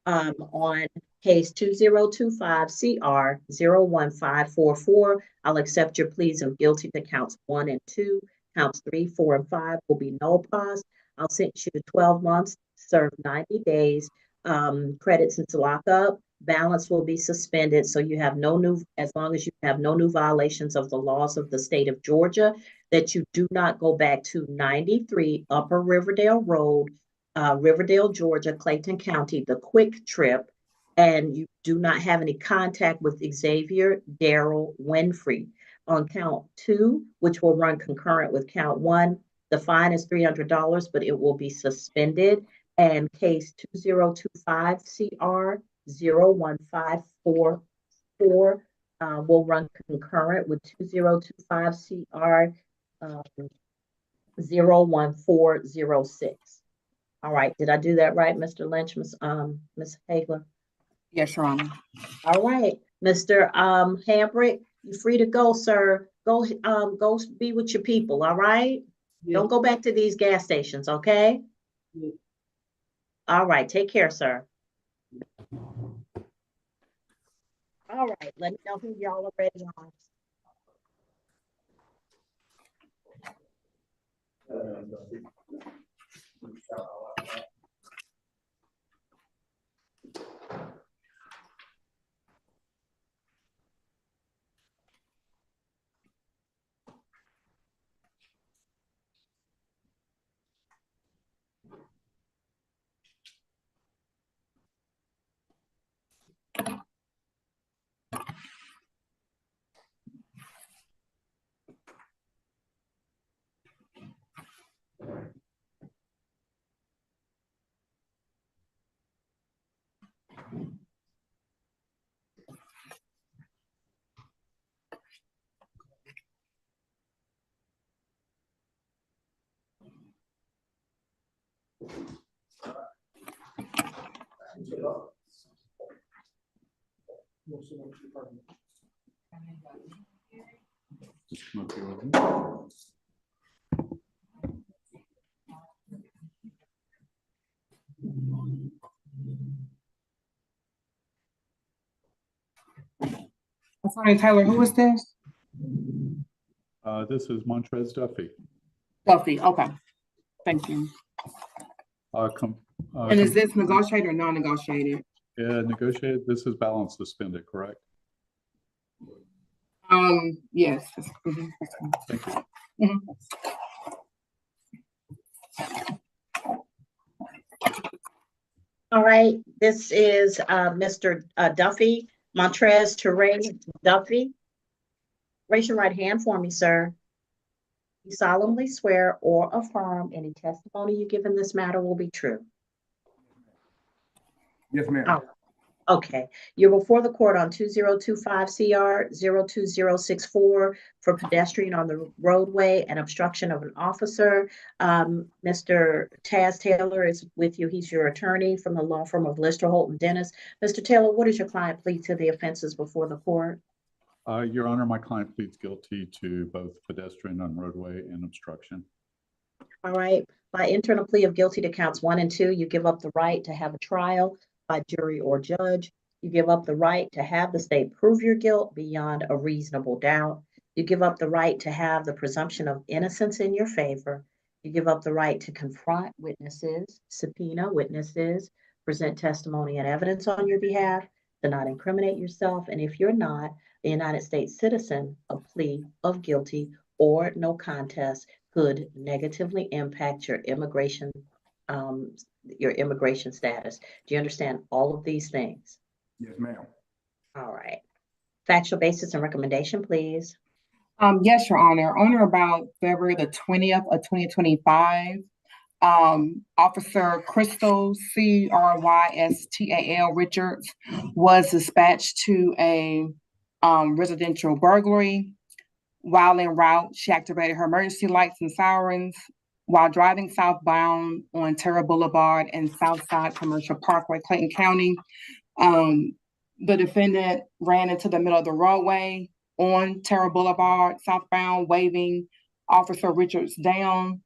On case 2025 CR 01544, I'll accept your pleas of guilty to counts 1 and 2. Counts 3, 4, and 5 will be no pause. I'll sentence you to 12 months, serve 90 days, credit since lockup. Balance will be suspended, so you have no new, as long as you have no new violations of the laws of the state of Georgia, that you do not go back to 93 Upper Riverdale Road, Riverdale, Georgia, Clayton County, the Quick Trip, and you do not have any contact with Xavier Daryl Winfrey. On count 2, which will run concurrent with count 1, the fine is $300, but it will be suspended. And case 2025 CR 01544 will run concurrent with 2025 CR 01406. All right, did I do that right, Mr. Lynch, Ms. Hagler? Yes, Your Honor. All right, Mr. Hambrick, you're free to go, sir. Go be with your people, all right? Yeah. Don't go back to these gas stations, okay? Yeah. All right, take care, sir. All right, let me know who y'all are ready on. Just come up here with me. Attorney Taylor, who is this? This is Montrez Duffy. Duffy, okay. Thank you. And is this negotiated or non-negotiated? Yeah, negotiated. This is balance suspended, correct? Yes. Thank you. All right, this is Mr. Duffy, Montrez Terrain Duffy. Raise your right hand for me, sir. You solemnly swear or affirm any testimony you give in this matter will be true. Yes, ma'am. Oh, okay. You're before the court on 2025 CR 02064 for pedestrian on the roadway and obstruction of an officer. Mr. Taz Taylor is with you. He's your attorney from the law firm of Lister, Holt, and Dennis. Mr. Taylor, what is your client plead to the offenses before the court? Your Honor, my client pleads guilty to both pedestrian on roadway and obstruction. All right. By internal plea of guilty to counts 1 and 2, you give up the right to have a trial by jury or judge. You give up the right to have the state prove your guilt beyond a reasonable doubt. You give up the right to have the presumption of innocence in your favor. You give up the right to confront witnesses, subpoena witnesses, present testimony and evidence on your behalf, to not incriminate yourself. And if you're not a United States citizen, a plea of guilty or no contest could negatively impact your immigration status. Do you understand all of these things? Yes, ma'am. All right. Factual basis and recommendation, please. Yes, Your Honor. On or about February the 20th of 2025, Officer Crystal, Crystal Richards, was dispatched to a residential burglary. While en route, she activated her emergency lights and sirens while driving southbound on Terra Boulevard and Southside Commercial Parkway, Clayton County. The defendant ran into the middle of the roadway on Terra Boulevard, southbound, waving Officer Richards down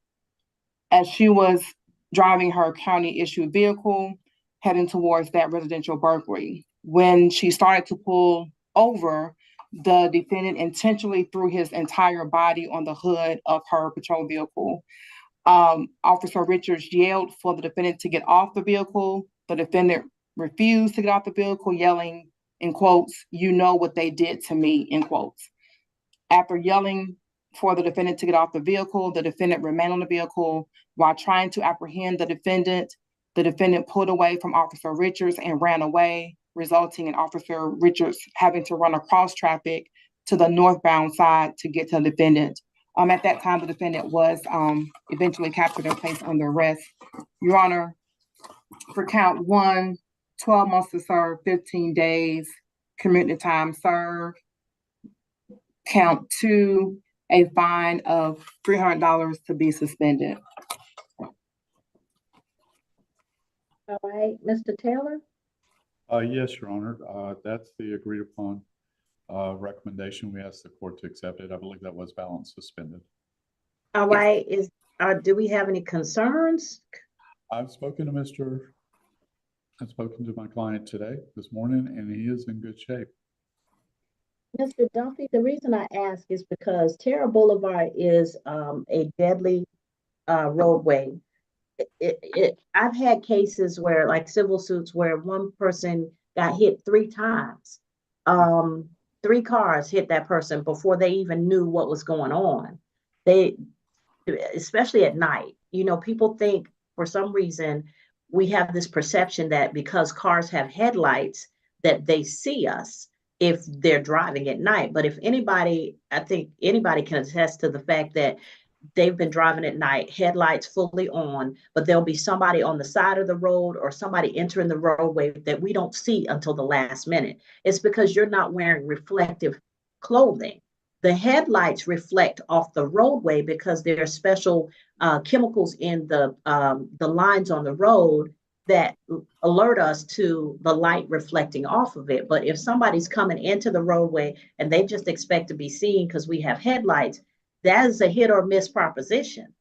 as she was driving her county-issued vehicle, heading towards that residential burglary. When she started to pull over, the defendant intentionally threw his entire body on the hood of her patrol vehicle. Officer Richards yelled for the defendant to get off the vehicle. The defendant refused to get off the vehicle, yelling, in quotes, "You know what they did to me," in quotes. After yelling for the defendant to get off the vehicle, the defendant remained on the vehicle. While trying to apprehend the defendant pulled away from Officer Richards and ran away, resulting in Officer Richards having to run across traffic to the northbound side to get to the defendant. At that time, the defendant was eventually captured and placed under arrest. Your Honor, for count 1, 12 months to serve, 15 days, community time served. Count 2, a fine of $300 to be suspended. All right, Mr. Taylor? Yes, Your Honor. That's the agreed upon recommendation. We asked the court to accept it. I believe that was balance suspended. All right. Do we have any concerns? I've spoken to my client today, this morning, and he is in good shape. Mr. Duffy, the reason I ask is because Terra Boulevard is a deadly roadway. I've had cases where, like civil suits, where one person got hit 3 times. 3 cars hit that person before they even knew what was going on. Especially at night, people think for some reason we have this perception that because cars have headlights that they see us if they're driving at night. But I think anybody can attest to the fact that they've been driving at night, headlights fully on, but there'll be somebody on the side of the road or somebody entering the roadway that we don't see until the last minute. It's because you're not wearing reflective clothing. The headlights reflect off the roadway because there are special chemicals in the lines on the road that alert us to the light reflecting off of it. But if somebody's coming into the roadway and they just expect to be seen because we have headlights, that is a hit or miss proposition.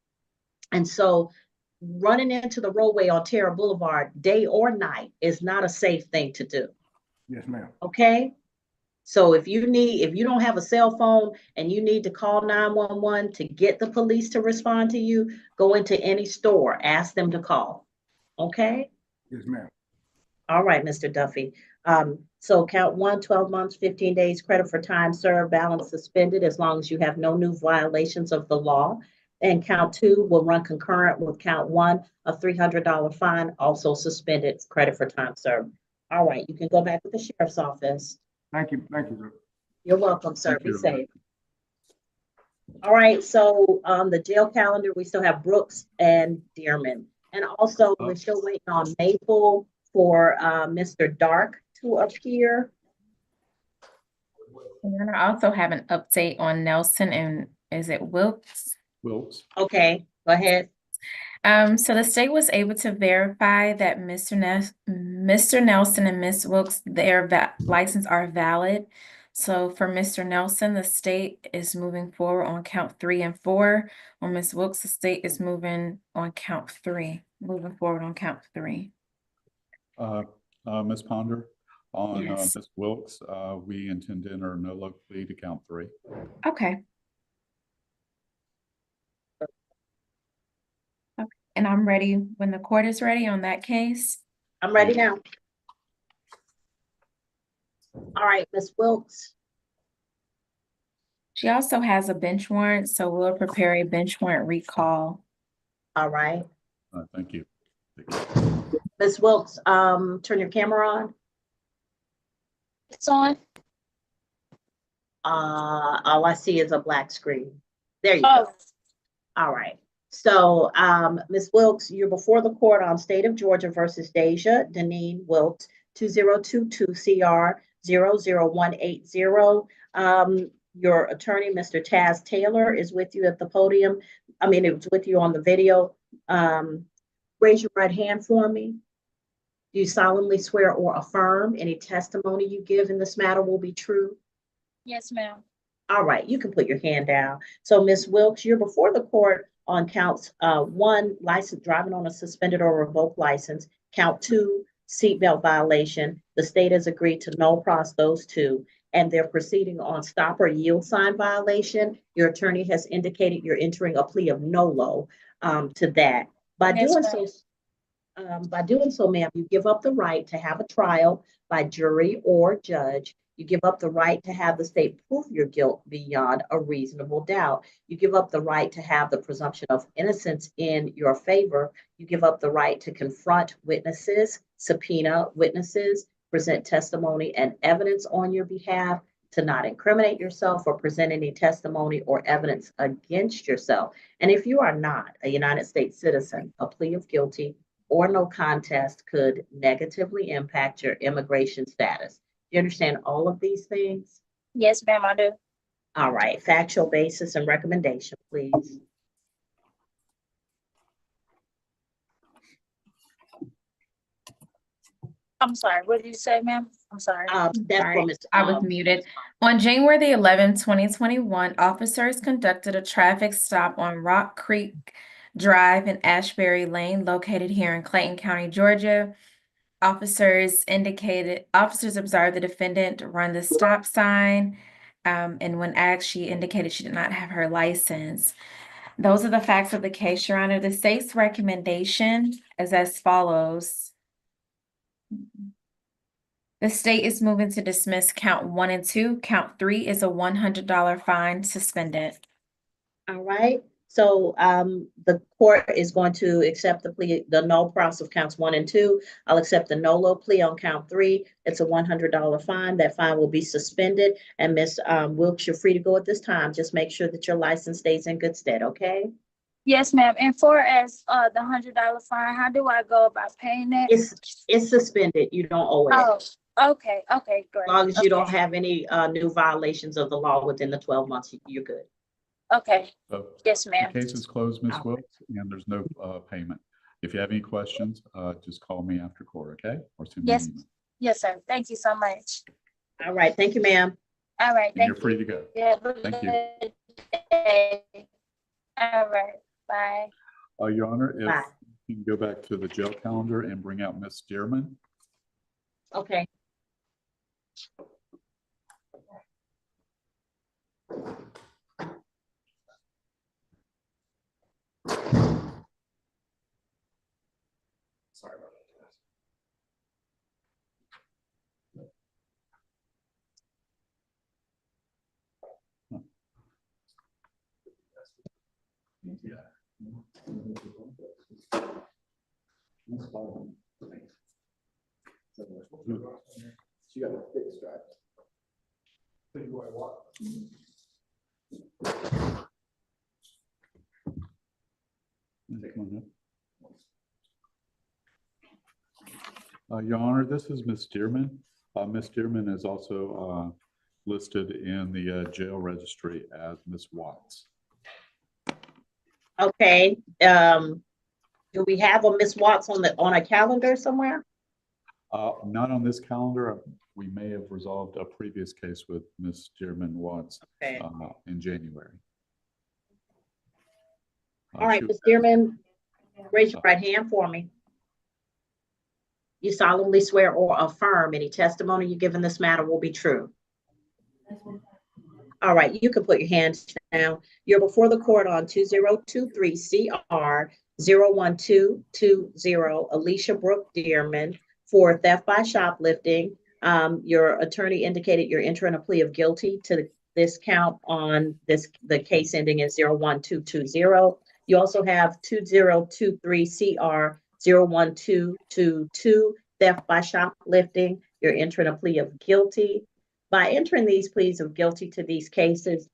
And so running into the roadway on Terra Boulevard, day or night, is not a safe thing to do. Yes, ma'am. Okay? So if you don't have a cell phone and you need to call 911 to get the police to respond to you, go into any store, ask them to call. Okay? Yes, ma'am. All right, Mr. Duffy. So count 1, 12 months, 15 days, credit for time served, balance suspended, as long as you have no new violations of the law. And count 2 will run concurrent with count 1, a $300 fine, also suspended, credit for time served. All right, you can go back to the sheriff's office. Thank you, sir. You're welcome, sir. Be safe. All right, so on the jail calendar, we still have Brooks and Dearman. And also, we're still waiting on Maple for Mr. Dark to appear. And I also have an update on Nelson and is it Wilkes? Wilkes. Okay, go ahead. So the state was able to verify that Mr. Nelson and Ms. Wilkes, their license are valid. So for Mr. Nelson, the state is moving forward on count 3 and 4. On Ms. Wilkes, the state is moving on count 3, moving forward on count 3. Ms. Ponder, on Yes. Ms. Wilkes, we intend to enter a no-low plea to count 3. Okay. Okay. And I'm ready when the court is ready on that case. I'm ready now. All right, Ms. Wilkes. She also has a bench warrant, so we'll prepare a bench warrant recall. All right. Thank you. Ms. Wilkes, turn your camera on. It's on. All I see is a black screen. There you Oh. go. All right. So, Ms. Wilkes, you're before the court on State of Georgia versus Deja Deneen Wilkes, 2022 CR 00180. Your attorney, Mr. Taz Taylor, is with you at the podium. I mean, it was with you on the video. Raise your right hand for me. Do you solemnly swear or affirm any testimony you give in this matter will be true? Yes, ma'am. All right, you can put your hand down. So, Ms. Wilkes, you're before the court on counts 1, license driving on a suspended or revoked license. Count 2, seatbelt violation. The state has agreed to no pros those 2, and they're proceeding on stop or yield sign violation. Your attorney has indicated you're entering a plea of no-low to that. By doing so, ma'am, you give up the right to have a trial by jury or judge. You give up the right to have the state prove your guilt beyond a reasonable doubt. You give up the right to have the presumption of innocence in your favor. You give up the right to confront witnesses, subpoena witnesses, present testimony and evidence on your behalf, to not incriminate yourself or present any testimony or evidence against yourself. And if you are not a United States citizen, a plea of guilty or no contest could negatively impact your immigration status. You understand all of these things? Yes, ma'am, I do. All right, factual basis and recommendation, please. I'm sorry, what did you say, ma'am? I'm sorry. Sorry, I was muted. On January the 11th, 2021, officers conducted a traffic stop on Rock Creek Drive in Ashbury Lane, located here in Clayton County, Georgia. Officers observed the defendant run the stop sign, and when asked, she indicated she did not have her license. Those are the facts of the case, Your Honor. The state's recommendation is as follows. The state is moving to dismiss count 1 and 2. Count 3 is a $100 fine suspended. All right. So the court is going to accept the plea, the no pros of counts 1 and 2. I'll accept the no-low plea on count 3. It's a $100 fine. That fine will be suspended. And Ms. Wilkes, you're free to go at this time. Just make sure that your license stays in good stead, okay? Yes, ma'am. And for as the $100 fine, how do I go about paying that? It's suspended. You don't owe it. Oh, okay, great. As long as you don't have any new violations of the law within the 12 months, you're good. Okay. So yes, ma'am. the case is closed, Ms. Wilkes, and there's no payment. If you have any questions, just call me after court, okay? Or send me an email. Yes, sir. Thank you so much. All right. Thank you, ma'am. All right. And you're free to go. Yeah, Thank you. All right. Bye. Your Honor, if Bye. you can go back to the jail calendar and bring out Ms. Dearman. Okay. Sorry about that. She got a thick stripe. Your Honor, this is Ms. Dearman. Ms. Dearman is also listed in the jail registry as Ms. Watts. Okay. Do we have a Ms. Watts on a calendar somewhere? Not on this calendar. we may have resolved a previous case with Ms. Jerman Watts Okay. in January. All right, Ms. Dearman, raise your right hand for me. You solemnly swear or affirm any testimony you give in this matter will be true. All right, you can put your hands down. You're before the court on 2023 CR 01220, Alicia Brooke Dearman, for theft by shoplifting. Your attorney indicated you're entering a plea of guilty to this count on the case ending in 01220. You also have 2023 CR 01222, theft by shoplifting. You're entering a plea of guilty. By entering these pleas of guilty to these cases,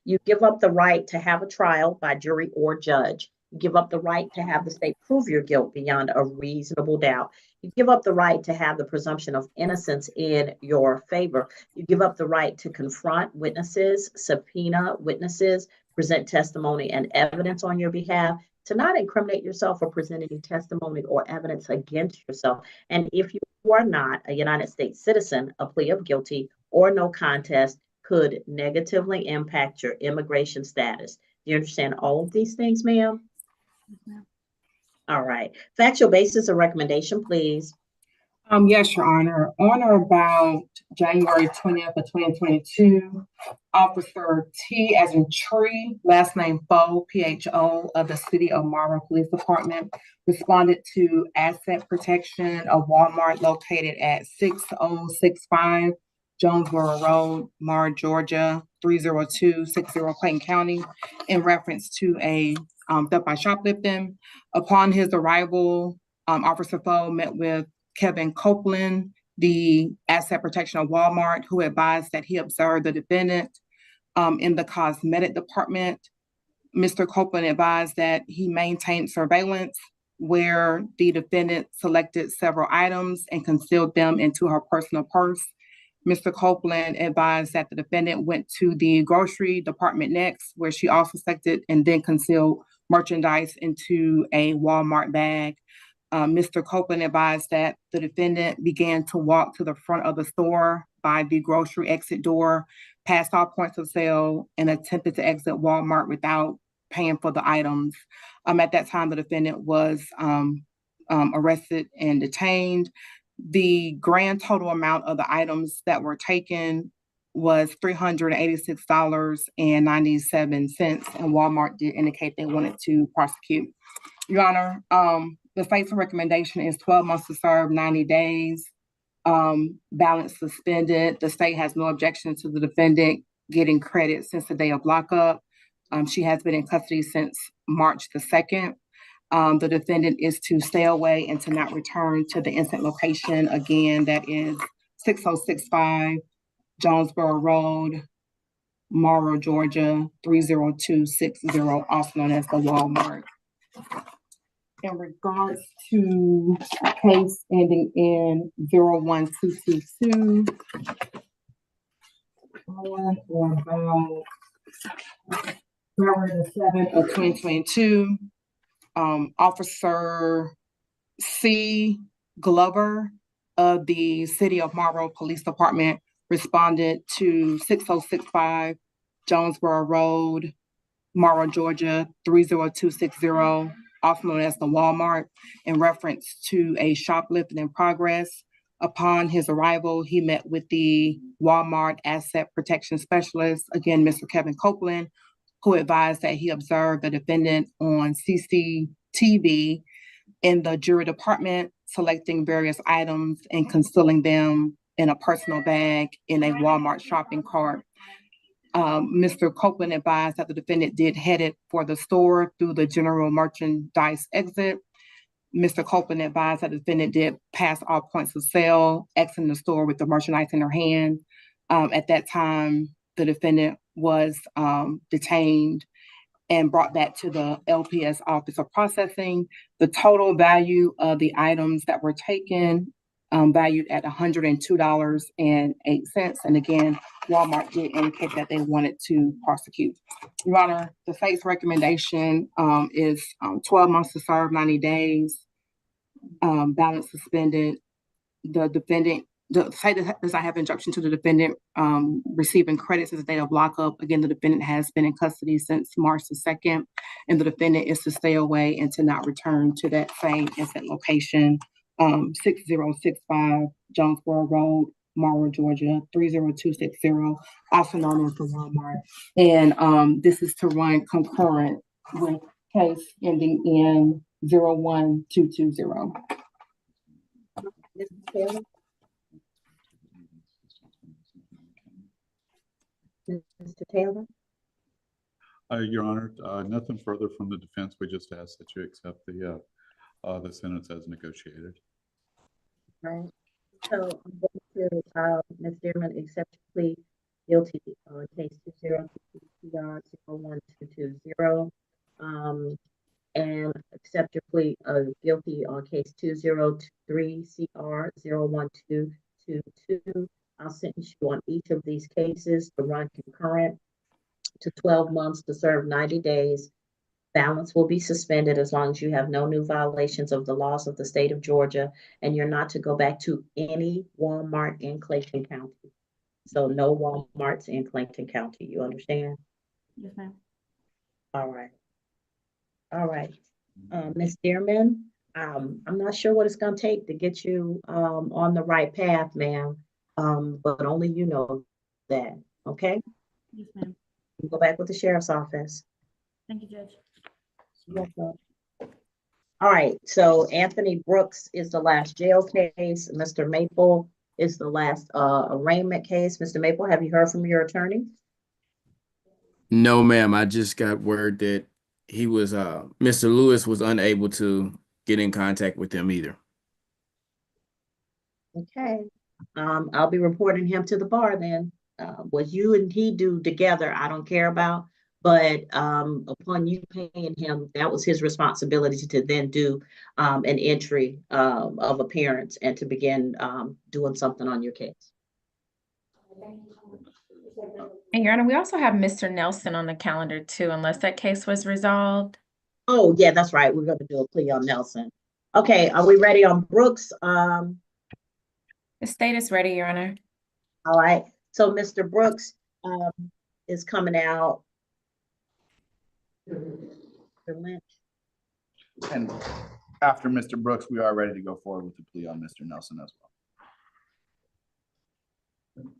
you give up the right to have a trial by jury or judge. You give up the right to have the state prove your guilt beyond a reasonable doubt. You give up the right to have the presumption of innocence in your favor. You give up the right to confront witnesses, subpoena witnesses, present testimony and evidence on your behalf, to not incriminate yourself or present any testimony or evidence against yourself. And if you are not a United States citizen, a plea of guilty or no contest could negatively impact your immigration status. Do you understand all of these things, ma'am? All right. Factual basis of recommendation, please. Yes, Your Honor. On or about January 20th of 2022, Officer T as in tree, last name Pho, PHO, of the City of Marlboro Police Department, responded to asset protection of Walmart located at 6065 Jonesboro Road, Mar, Georgia, 30260, Clayton County, in reference to a theft by shoplifting. Upon his arrival, Officer Pho met with Kevin Copeland, the asset protection of Walmart, who advised that he observed the defendant in the cosmetic department. Mr. Copeland advised that he maintained surveillance where the defendant selected several items and concealed them into her personal purse. Mr. Copeland advised that the defendant went to the grocery department next, where she also selected and then concealed merchandise into a Walmart bag. Mr. Copeland advised that the defendant began to walk to the front of the store by the grocery exit door, passed all points of sale, and attempted to exit Walmart without paying for the items. At that time, the defendant was arrested and detained. The grand total amount of the items that were taken was $386.97, and Walmart did indicate they wanted to prosecute. Your Honor, the state's recommendation is 12 months to serve, 90 days, balance suspended. The state has no objection to the defendant getting credit since the day of lockup. She has been in custody since March the 2nd. The defendant is to stay away and to not return to the incident location. Again, that is 6065 Jonesboro Road, Morrow, Georgia, 30260, also known as the Walmart. In regards to a case ending in 01222, on or about February the 7th of 2022, Officer C. Glover of the City of Marlboro Police Department responded to 6065 Jonesboro Road, Morrow, Georgia, 30260, also known as the Walmart, in reference to a shoplifting in progress. Upon his arrival, he met with the Walmart Asset Protection Specialist, again, Mr. Kevin Copeland, who advised that he observed the defendant on CCTV in the jury department, selecting various items and concealing them in a personal bag in a Walmart shopping cart. Mr. Copeland advised that the defendant did headed for the store through the general merchandise exit. Mr. Copeland advised that the defendant did pass all points of sale, exiting the store with the merchandise in her hand. At that time, the defendant was detained and brought back to the LPS Office of Processing. The total value of the items that were taken valued at $102.08. And again, Walmart did indicate that they wanted to prosecute. Your Honor, the state's recommendation is 12 months to serve, 90 days, balance suspended. The defendant the state does not have injunction to the defendant receiving credit since the date of lockup. Again, the defendant has been in custody since March the 2nd, and the defendant is to stay away and to not return to that same incident location, 6065 Jonesboro Road, Morrow, Georgia, 30260, also known as the Walmart. And this is to run concurrent with case ending in 01220. Mr. Taylor? Mr. Taylor? Your Honor, nothing further from the defense. We just ask that you accept the sentence as negotiated. Right. So I'm going to, Ms. Dearman, accept your plea guilty on case 202-CR-01220, and accept your plea guilty on case 203-CR-01222. I'll sentence you on each of these cases to run concurrent to 12 months to serve 90 days. Balance will be suspended as long as you have no new violations of the laws of the state of Georgia, and you're not to go back to any Walmart in Clayton County. So no Walmarts in Clayton County. You understand? Yes, ma'am. All right. All right. Ms. Dearman, I'm not sure what it's going to take to get you on the right path, ma'am, but only you know that. Okay? Yes, ma'am. You go back with the sheriff's office. Thank you, Judge. Yes, ma'am. All right, so Anthony Brooks is the last jail case. Mr. Maple is the last arraignment case. Mr. Maple, have you heard from your attorney? No, ma'am. I just got word that he was Mr. Lewis was unable to get in contact with him either. Okay. I'll be reporting him to the bar then. What you and he do together, I don't care about. But upon you paying him, that was his responsibility to then do an entry of appearance and to begin doing something on your case. And Your Honor, we also have Mr. Nelson on the calendar too, unless that case was resolved. Oh, yeah, that's right. We're going to do a plea on Nelson. Okay, are we ready on Brooks? The state is ready, Your Honor. All right. So Mr. Brooks is coming out. Lynch. And after Mr. Brooks, we are ready to go forward with the plea on Mr. Nelson as well.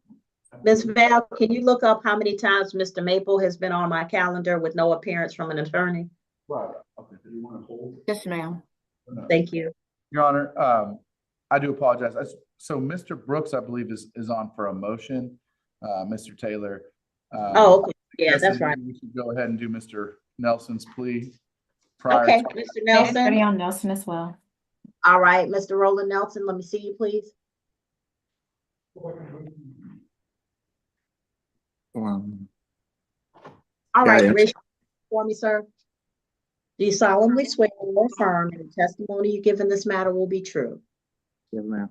Ms. Val, can you look up how many times Mr. Maple has been on my calendar with no appearance from an attorney? Right. Okay. Do you want to hold? Yes, ma'am. Thank you. Your Honor, I do apologize. So Mr. Brooks, I believe, is on for a motion. Mr. Taylor. Oh, okay. Yeah, that's right. We should go ahead and do Mr. Nelson's plea. Okay, Mr. Nelson. Ready on Nelson as well. All right, Mr. Roland Nelson, let me see you, please. All right, raise for me, sir. Do you solemnly swear or affirm that the testimony you give in this matter will be true? Yes, ma'am.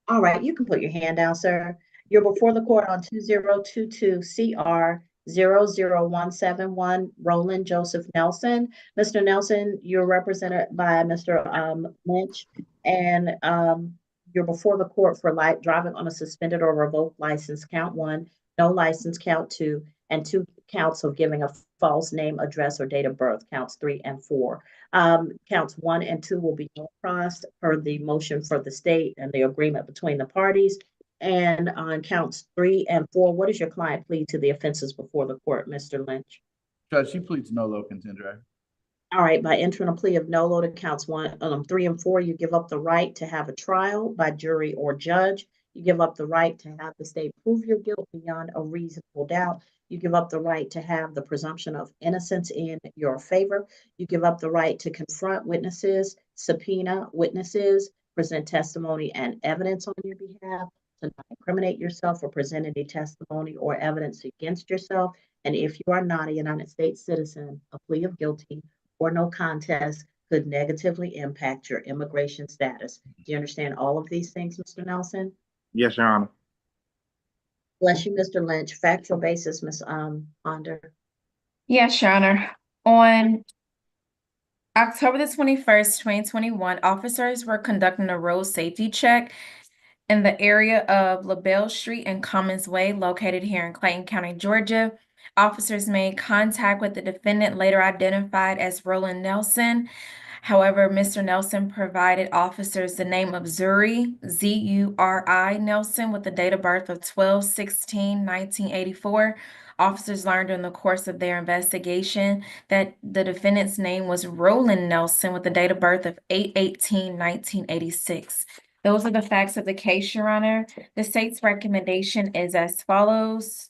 All right, you can put your hand down, sir. You're before the court on 2022-CR-00171, Roland Joseph Nelson. Mr. Nelson, you're represented by Mr. Lynch, and you're before the court for driving on a suspended or revoked license, count 1, no license, count 2, and 2 counts of giving a false name, address, or date of birth, counts 3 and 4. Counts 1 and 2 will be crossed per the motion for the state and the agreement between the parties. And on counts 3 and 4, what is your client plead to the offenses before the court, Mr. Lynch? Judge, she pleads no low contendere. All right, by entering a plea of no low to counts 3 and 4, you give up the right to have a trial by jury or judge. You give up the right to have the state prove your guilt beyond a reasonable doubt. You give up the right to have the presumption of innocence in your favor. You give up the right to confront witnesses, subpoena witnesses, present testimony and evidence on your behalf, to not incriminate yourself or present any testimony or evidence against yourself. And if you are not a United States citizen, a plea of guilty or no contest could negatively impact your immigration status. Do you understand all of these things, Mr. Nelson? Yes, Your Honor. Bless you, Mr. Lynch. Factual basis, Ms. Ponder. Yes, Your Honor. On October the 21st, 2021, officers were conducting a road safety check in the area of LaBelle Street and Commons Way, located here in Clayton County, Georgia. Officers made contact with the defendant, later identified as Roland Nelson. However, Mr. Nelson provided officers the name of Zuri, Z-U-R-I Nelson, with the date of birth of 12/16/1984. Officers learned in the course of their investigation that the defendant's name was Roland Nelson, with the date of birth of 8/18/1986. Those are the facts of the case, Your Honor. The state's recommendation is as follows.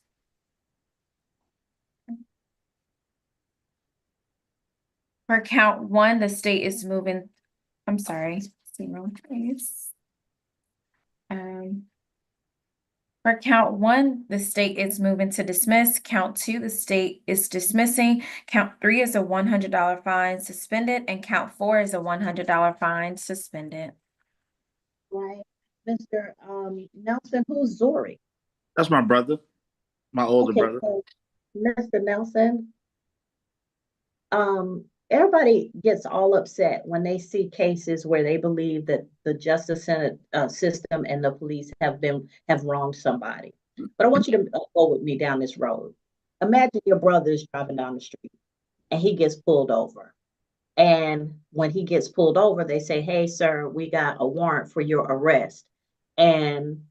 For count one, the state is moving, I'm sorry, wrong place. For count one, the state is moving to dismiss. Count two, the state is dismissing. Count three is a $100 fine suspended, and count four is a $100 fine suspended. Right. Mr. Nelson, who's Zori? That's my brother, my older Okay, brother. so Mr. Nelson, everybody gets all upset when they see cases where they believe that the justice system and the police have wronged somebody. But I want you to go with me down this road. Imagine your brother is driving down the street and he gets pulled over. And when he gets pulled over, they say, "Hey, sir, we got a warrant for your arrest." And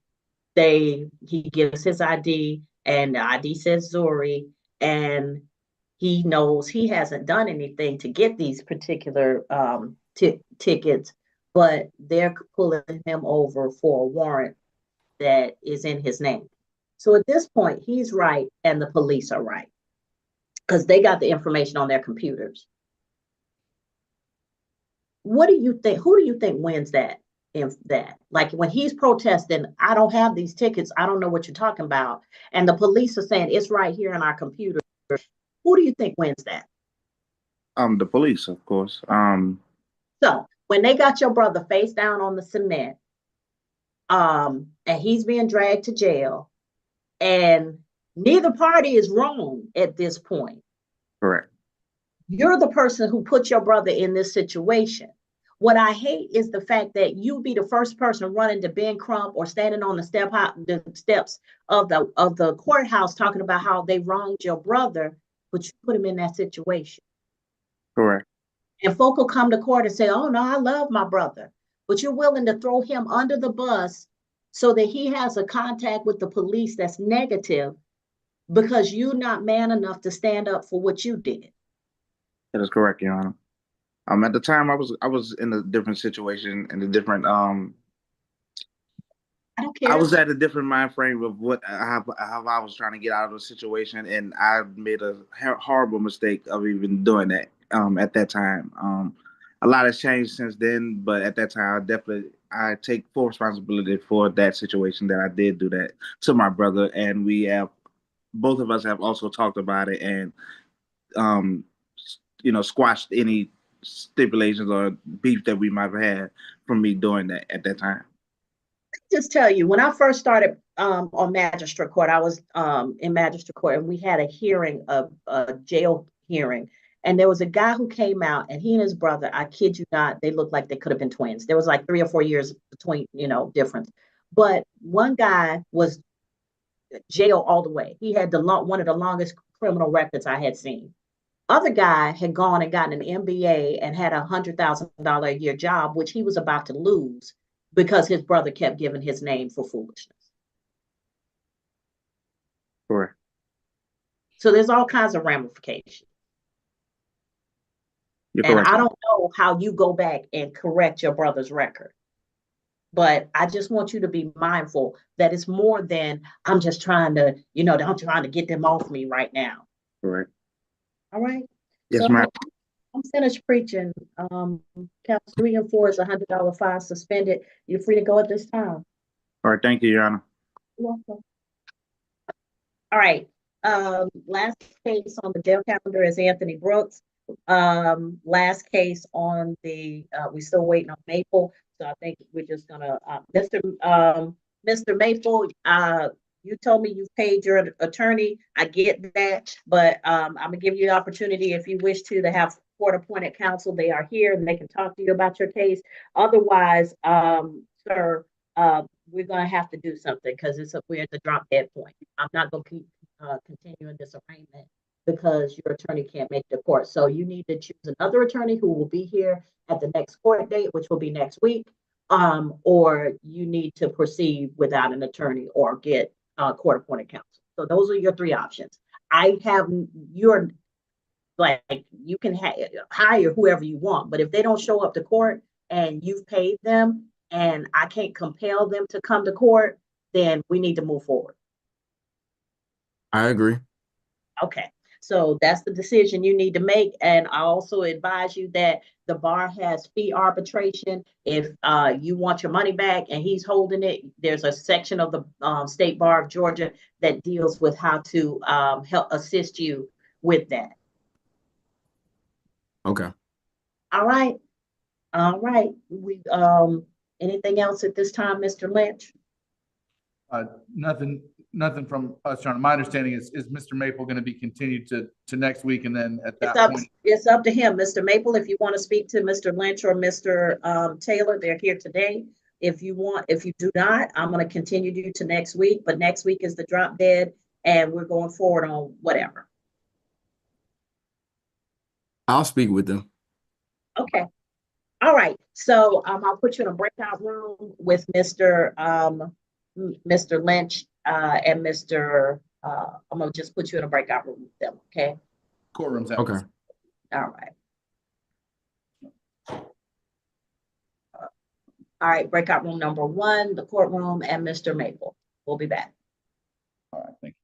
he gives his ID, and the ID says Zuri, and he knows he hasn't done anything to get these particular tickets, but they're pulling him over for a warrant that is in his name. So at this point, he's right and the police are right because they got the information on their computers. What do you think? Who do you think wins that? Like when he's protesting, I don't have these tickets, I don't know what you're talking about, and the police are saying it's right here in our computer. Who do you think wins that? The police, of course. So when they got your brother face down on the cement, and he's being dragged to jail, and neither party is wrong at this point. Correct. You're the person who put your brother in this situation. What I hate is the fact that you be the first person running to Ben Crump or standing on the steps of the courthouse talking about how they wronged your brother, but you put him in that situation. Correct. And folk will come to court and say, "Oh no, I love my brother," but you're willing to throw him under the bus so that he has a contact with the police that's negative because you're not man enough to stand up for what you did. That is correct, Your Honor. At the time I was in a different situation and a different I don't care. I was at a different mind frame of how I was trying to get out of the situation, and I made a horrible mistake of even doing that at that time. A lot has changed since then, but at that time I take full responsibility for that situation, that I did do that to my brother, and both of us have also talked about it and squashed any stipulations or beef that we might have had from me doing that at that time. Just tell you, when I first started on magistrate court, I was in magistrate court, and we had a hearing, a jail hearing, and there was a guy who came out, and he and his brother, I kid you not, they looked like they could have been twins. There was like 3 or 4 years between, difference. But one guy was jail all the way. He had one of the longest criminal records I had seen. Other guy had gone and gotten an MBA and had $100,000 a year job, which he was about to lose because his brother kept giving his name for foolishness. Correct. So there's all kinds of ramifications. You're and correct. I don't know how you go back and correct your brother's record. But I just want you to be mindful that it's more than I'm just trying to, I'm trying to get them off me right now. Correct. All right. Yes, so ma'am. I'm finished preaching. Counts 3 and 4 is $100 fine suspended. You're free to go at this time. All right. Thank you, Your Honor. You're welcome. All right. Last case on the jail calendar is Anthony Brooks. Last case on we're still waiting on Maple. So I think we're just gonna, Mr. Maple, you told me you paid your attorney. I get that, but I'm gonna give you the opportunity, if you wish to have court-appointed counsel. They are here and they can talk to you about your case. Otherwise, sir, we're gonna have to do something because we're at the drop dead point. I'm not gonna keep continuing this arraignment because your attorney can't make the court. So you need to choose another attorney who will be here at the next court date, which will be next week. Or you need to proceed without an attorney or get court appointed counsel. So those are your three options. You're like, you can hire whoever you want, but if they don't show up to court and you've paid them and I can't compel them to come to court, then we need to move forward. I agree. Okay, so that's the decision you need to make. And I also advise you that the bar has fee arbitration. If you want your money back and he's holding it, there's a section of the State Bar of Georgia that deals with how to help assist you with that. Okay. All right. All right. We anything else at this time, Mr. Lynch? Nothing from us, John. My understanding is Mr. Maple going to be continued to next week, and then at that point, it's up to him, Mr. Maple. If you want to speak to Mr. Lynch or Mr. Taylor, they're here today. If you do not, I'm going to continue you to next week. But next week is the drop dead, and we're going forward on whatever. I'll speak with them. Okay. All right. So I'll put you in a breakout room with Mr. Lynch and Mr. I'm gonna just put you in a breakout room with them. Okay. Courtroom's out. Okay. All right. All right. Breakout room number 1, the courtroom, and Mr. Maple. We'll be back. All right. Thank you.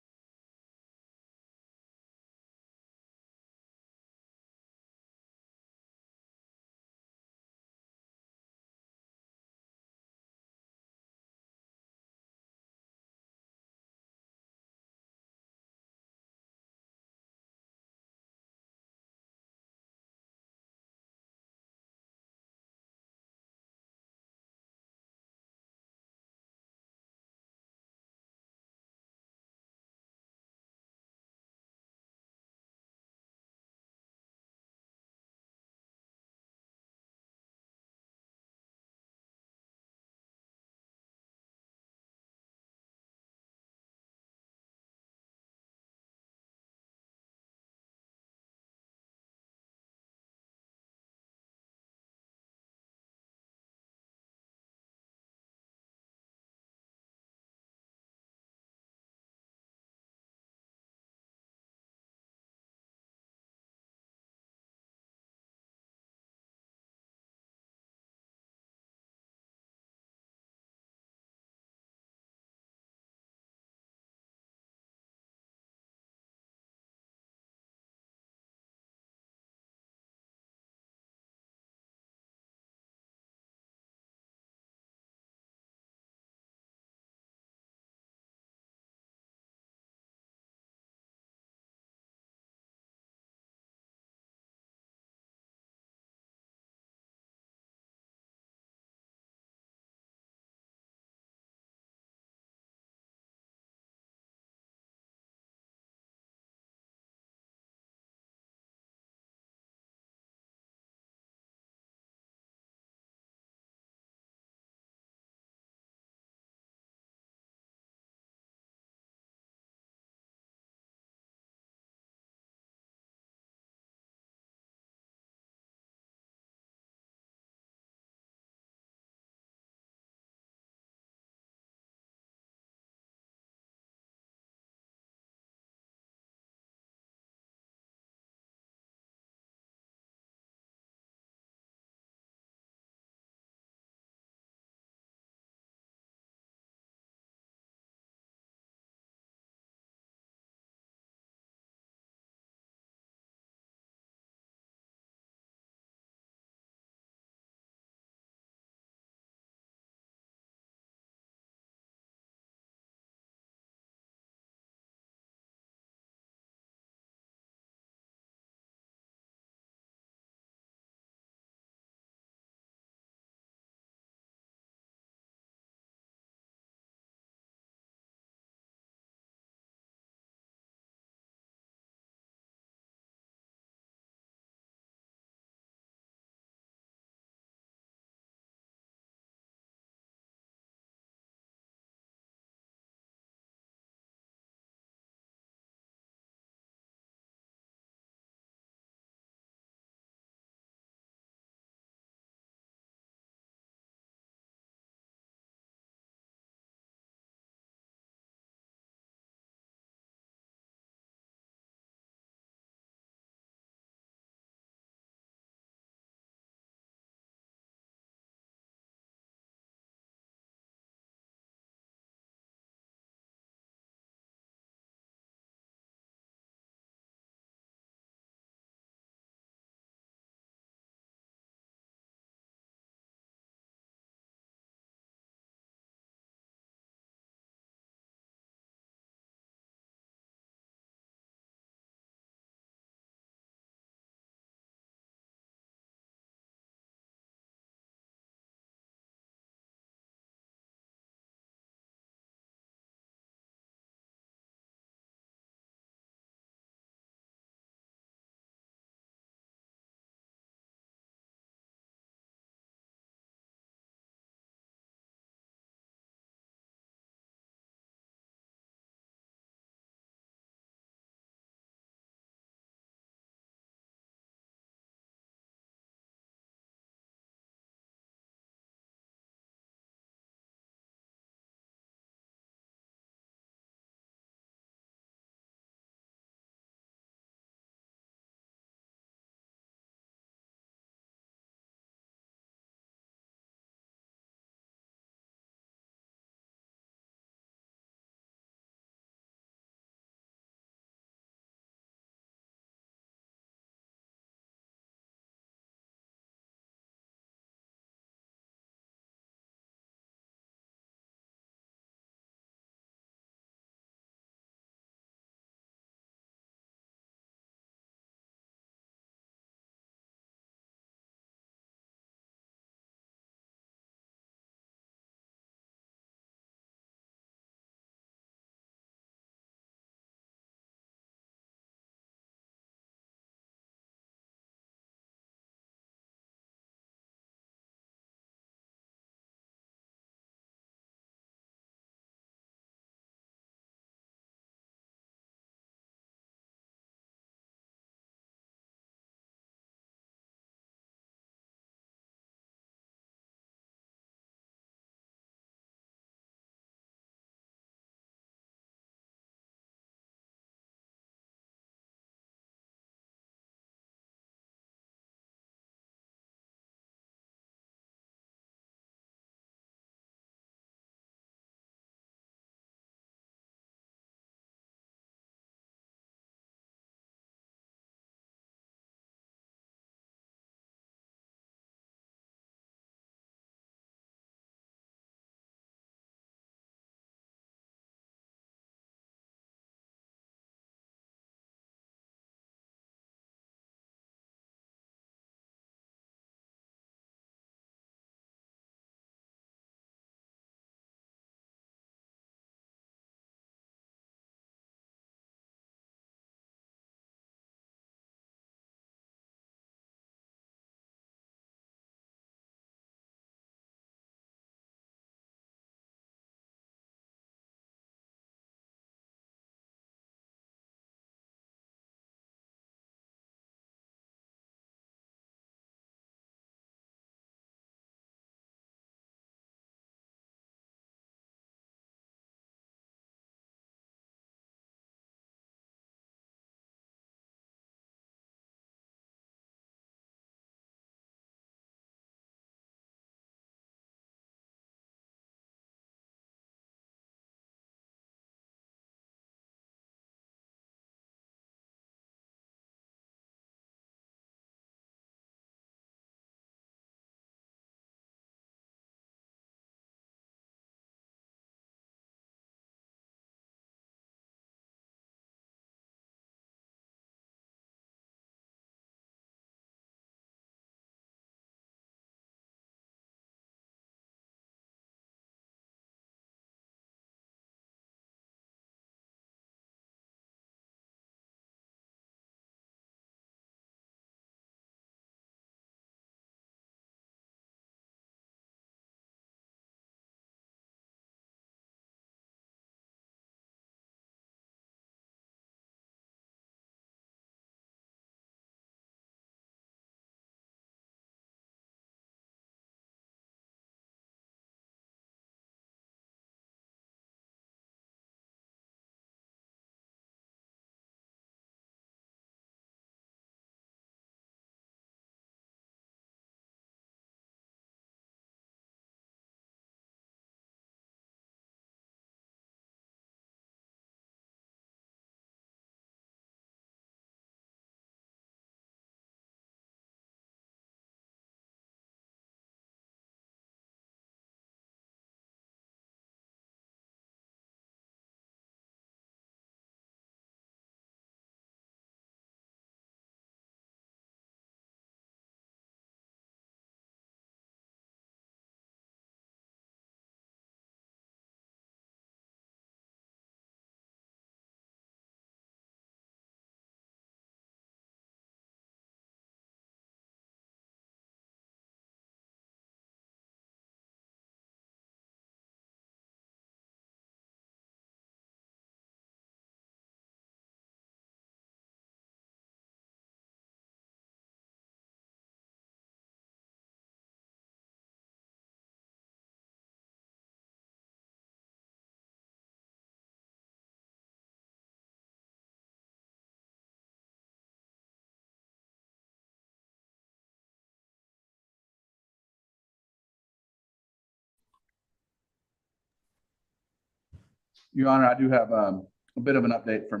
Your Honor, I do have a bit of an update for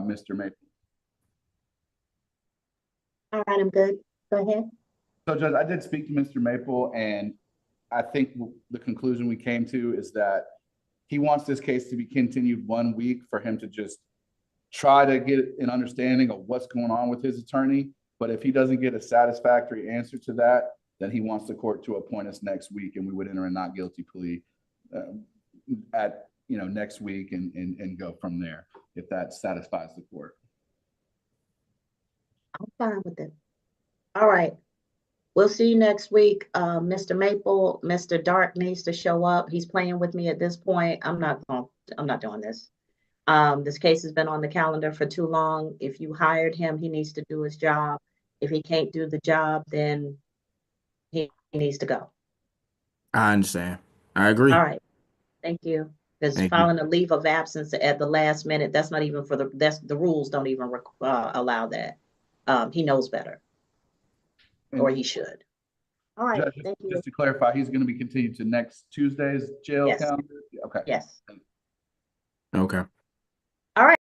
Mr. Maple. All right, I'm good. Go ahead. So Judge, I did speak to Mr. Maple, and I think the conclusion we came to is that he wants this case to be continued 1 week for him to just try to get an understanding of what's going on with his attorney. But if he doesn't get a satisfactory answer to that, then he wants the court to appoint us next week, and we would enter a not guilty plea at next week and go from there if that satisfies the court. I'm fine with it. All right. We'll see you next week. Mr. Maple, Mr. Dark needs to show up. He's playing with me at this point. I'm not doing this. This case has been on the calendar for too long. If you hired him, he needs to do his job. If he can't do the job, then he needs to go. I understand. I agree. All right. Thank you. Because filing a leave of absence at the last minute, that's not even the rules don't even allow that. He knows better. Or he should. All right. Judge, Thank you. just to clarify, he's going to be continued to next Tuesday's jail Yes. calendar? Okay. Yes. Okay.